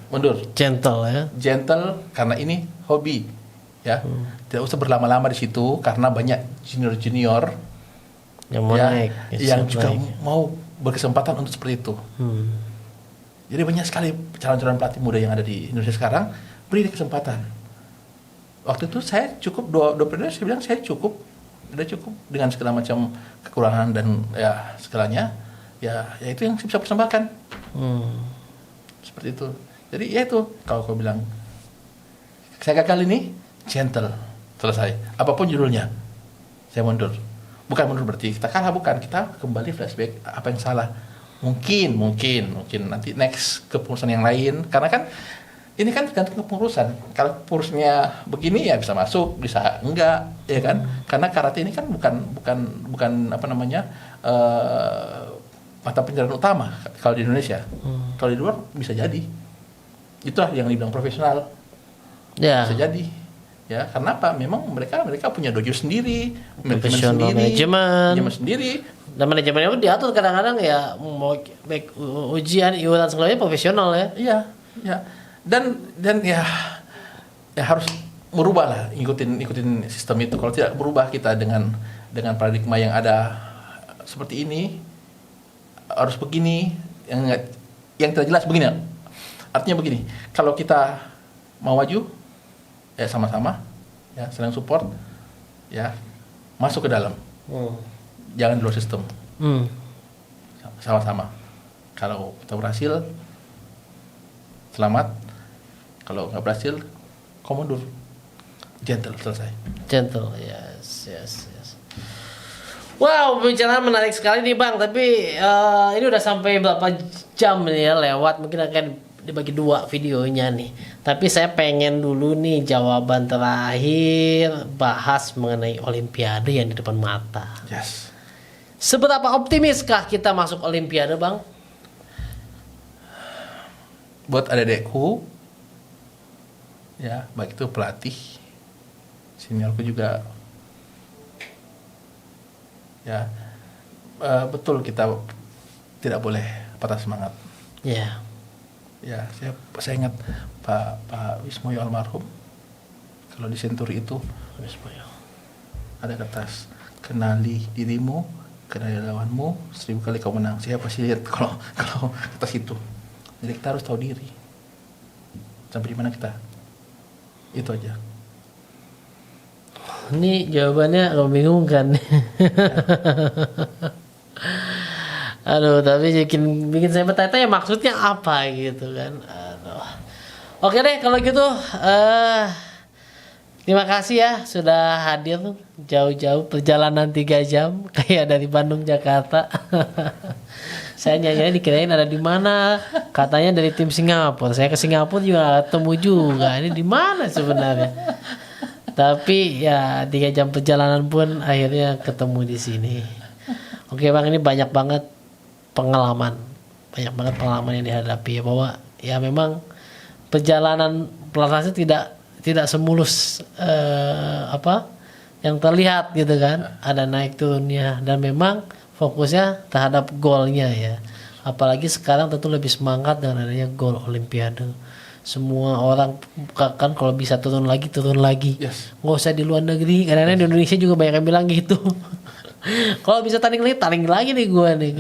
Speaker 2: Mundur.
Speaker 1: Gentle ya.
Speaker 2: Gentle karena ini hobi, ya. Tidak usah berlama-lama di situ karena banyak junior-junior
Speaker 1: Yang mau
Speaker 2: ya,
Speaker 1: naik.
Speaker 2: yang juga mau berkesempatan untuk seperti itu. Jadi banyak sekali calon-calon pelatih muda yang ada di Indonesia sekarang, beri dia kesempatan. Waktu itu saya cukup dua periode, saya bilang saya cukup, udah cukup dengan segala macam kekurangan dan ya segalanya, ya itu yang saya bisa persembahkan. Seperti itu. Jadi ya itu, kalau kau bilang saya gagal ini, gentle, selesai. Apapun judulnya, saya mundur. Bukan mundur berarti kita kalah, bukan, kita kembali flashback apa yang salah. Mungkin nanti next kepengurusan yang lain, karena kan ini kan tergantung kepengurusan. Kalau pengurusnya begini ya bisa masuk, bisa enggak, ya kan? Karena karate ini kan bukan apa namanya mata pencarian utama kalau di Indonesia. Kalau di luar bisa jadi. Itulah yang dibilang profesional.
Speaker 1: Ya.
Speaker 2: Bisa jadi. Ya, karena apa? Memang mereka punya dojo sendiri,
Speaker 1: Manajemen
Speaker 2: sendiri.
Speaker 1: Dan manajemennya pun diatur kadang-kadang ya, mau baik ujian, iuran segalanya profesional ya.
Speaker 2: Iya, ya. Dan ya harus merubah lah, ikutin sistem itu. Kalau tidak berubah kita dengan paradigma yang ada seperti ini, harus begini, yang tidak jelas begini. Artinya begini, kalau kita mau maju, ya sama-sama, ya saling support, ya masuk ke dalam. Jangan di luar sistem. Sama-sama. Kalau kita berhasil, selamat. Kalau nggak berhasil, kau mundur. Gentle, selesai.
Speaker 1: Gentle, yes. Wow, pembicaraan menarik sekali nih Bang. Tapi ini udah sampai berapa jam nih ya lewat. Mungkin akan dibagi 2 videonya nih. Tapi saya pengen dulu nih jawaban terakhir bahas mengenai Olimpiade yang di depan mata.
Speaker 2: Yes.
Speaker 1: Seberapa optimiskah kita masuk Olimpiade, Bang?
Speaker 2: Buat adik-adikku, ya baik itu pelatih, seniorku juga, ya betul kita tidak boleh patah semangat.
Speaker 1: Ya.
Speaker 2: Ya, saya ingat Pak Wismoyo almarhum, kalau di Senturi itu ada kertas, kenali dirimu, kenali lawanmu, 1000 kali kau menang. Saya pasti lihat kalau kertas itu. Jadi kita harus tahu diri. Sampai di mana kita. Itu aja.
Speaker 1: Ini jawabannya membingungkan. Aduh, tapi bikin saya bertanya-tanya maksudnya apa gitu kan. Aduh. Oke deh kalau gitu. Terima kasih ya sudah hadir jauh-jauh perjalanan 3 jam kayak dari Bandung Jakarta. Saya nyanyi dikirain ada di mana, katanya dari tim Singapura. Saya ke Singapura juga gak ketemu juga. Ini di mana sebenarnya? Tapi ya 3 jam perjalanan pun akhirnya ketemu di sini. Oke Bang, ini banyak banget pengalaman yang dihadapi ya, bahwa ya memang perjalanan pelatnas tidak semulus yang terlihat gitu kan, ada naik turunnya dan memang fokusnya terhadap golnya ya. Apalagi sekarang tentu lebih semangat dengan adanya gol Olimpiade. Semua orang kan kalau bisa turun lagi.
Speaker 2: Yes.
Speaker 1: Nggak usah di luar negeri. Karena di Indonesia juga banyak yang bilang gitu. Kalau bisa tanding lagi nih gue nih.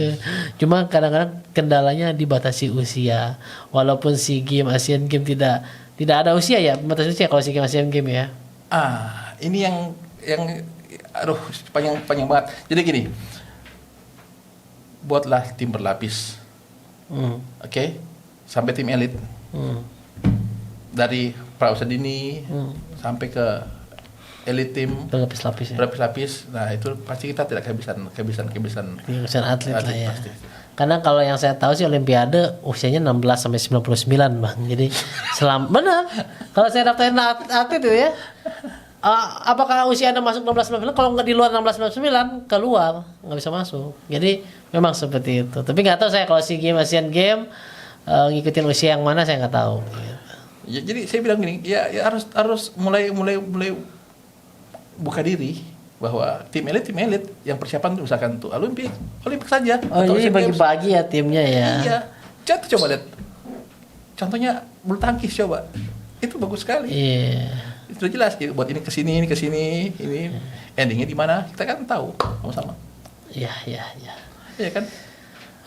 Speaker 1: Cuma kadang-kadang kendalanya dibatasi usia. Walaupun SEA Games, Asian Games tidak ada usia ya, batasi usia kalau SEA Games, Asian Games ya.
Speaker 2: Ini yang aduh panjang banget. Jadi gini. Buatlah tim berlapis. Oke? Sampai tim elit. Dari pra-usia-dini sampai ke elit tim berlapis-lapis. Nah, itu pasti kita tidak kehabisan
Speaker 1: atlet lah ya.
Speaker 2: Pasti.
Speaker 1: Karena kalau yang saya tahu sih Olimpiade usianya 16 sampai 99, Bang. Jadi benar. Kalau saya daftarin atlet itu ya, apakah usia Anda masuk 16-99? Kalau nggak di luar 16-99, keluar nggak bisa masuk. Jadi memang seperti itu. Tapi nggak tahu saya kalau SEA Games, Asian Games ngikutin usia yang mana saya nggak tahu.
Speaker 2: Ya, jadi saya bilang gini, ya harus mulai buka diri bahwa tim elit yang persiapan tuh misalkan tuh Olimpik saja.
Speaker 1: Oh,
Speaker 2: atau
Speaker 1: ini
Speaker 2: Asian Games.
Speaker 1: bagi-bagi ya timnya ya.
Speaker 2: Iya, coba lihat. Contohnya bulu tangkis coba, itu bagus sekali.
Speaker 1: Iya.
Speaker 2: Itu sudah jelas ya, buat ini kesini, ini endingnya di mana kita kan tahu sama-sama.
Speaker 1: Iya.
Speaker 2: Iya kan?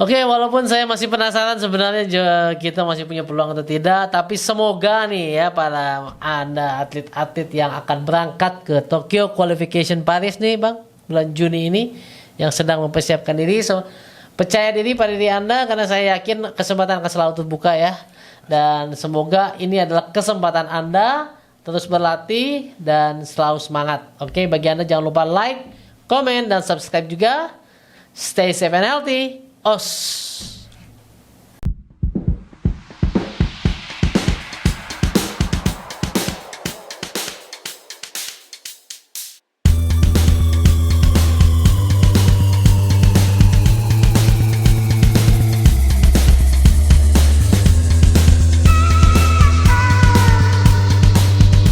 Speaker 1: Oke, walaupun saya masih penasaran sebenarnya kita masih punya peluang atau tidak, tapi semoga nih ya para Anda atlet-atlet yang akan berangkat ke Tokyo Qualification Paris nih Bang, bulan Juni ini yang sedang mempersiapkan diri, percaya diri pada diri Anda karena saya yakin kesempatan akan selalu terbuka ya. Dan semoga ini adalah kesempatan Anda terus berlatih dan selalu semangat. Oke, bagi Anda jangan lupa like, komen, dan subscribe juga. Stay safe and healthy. Os.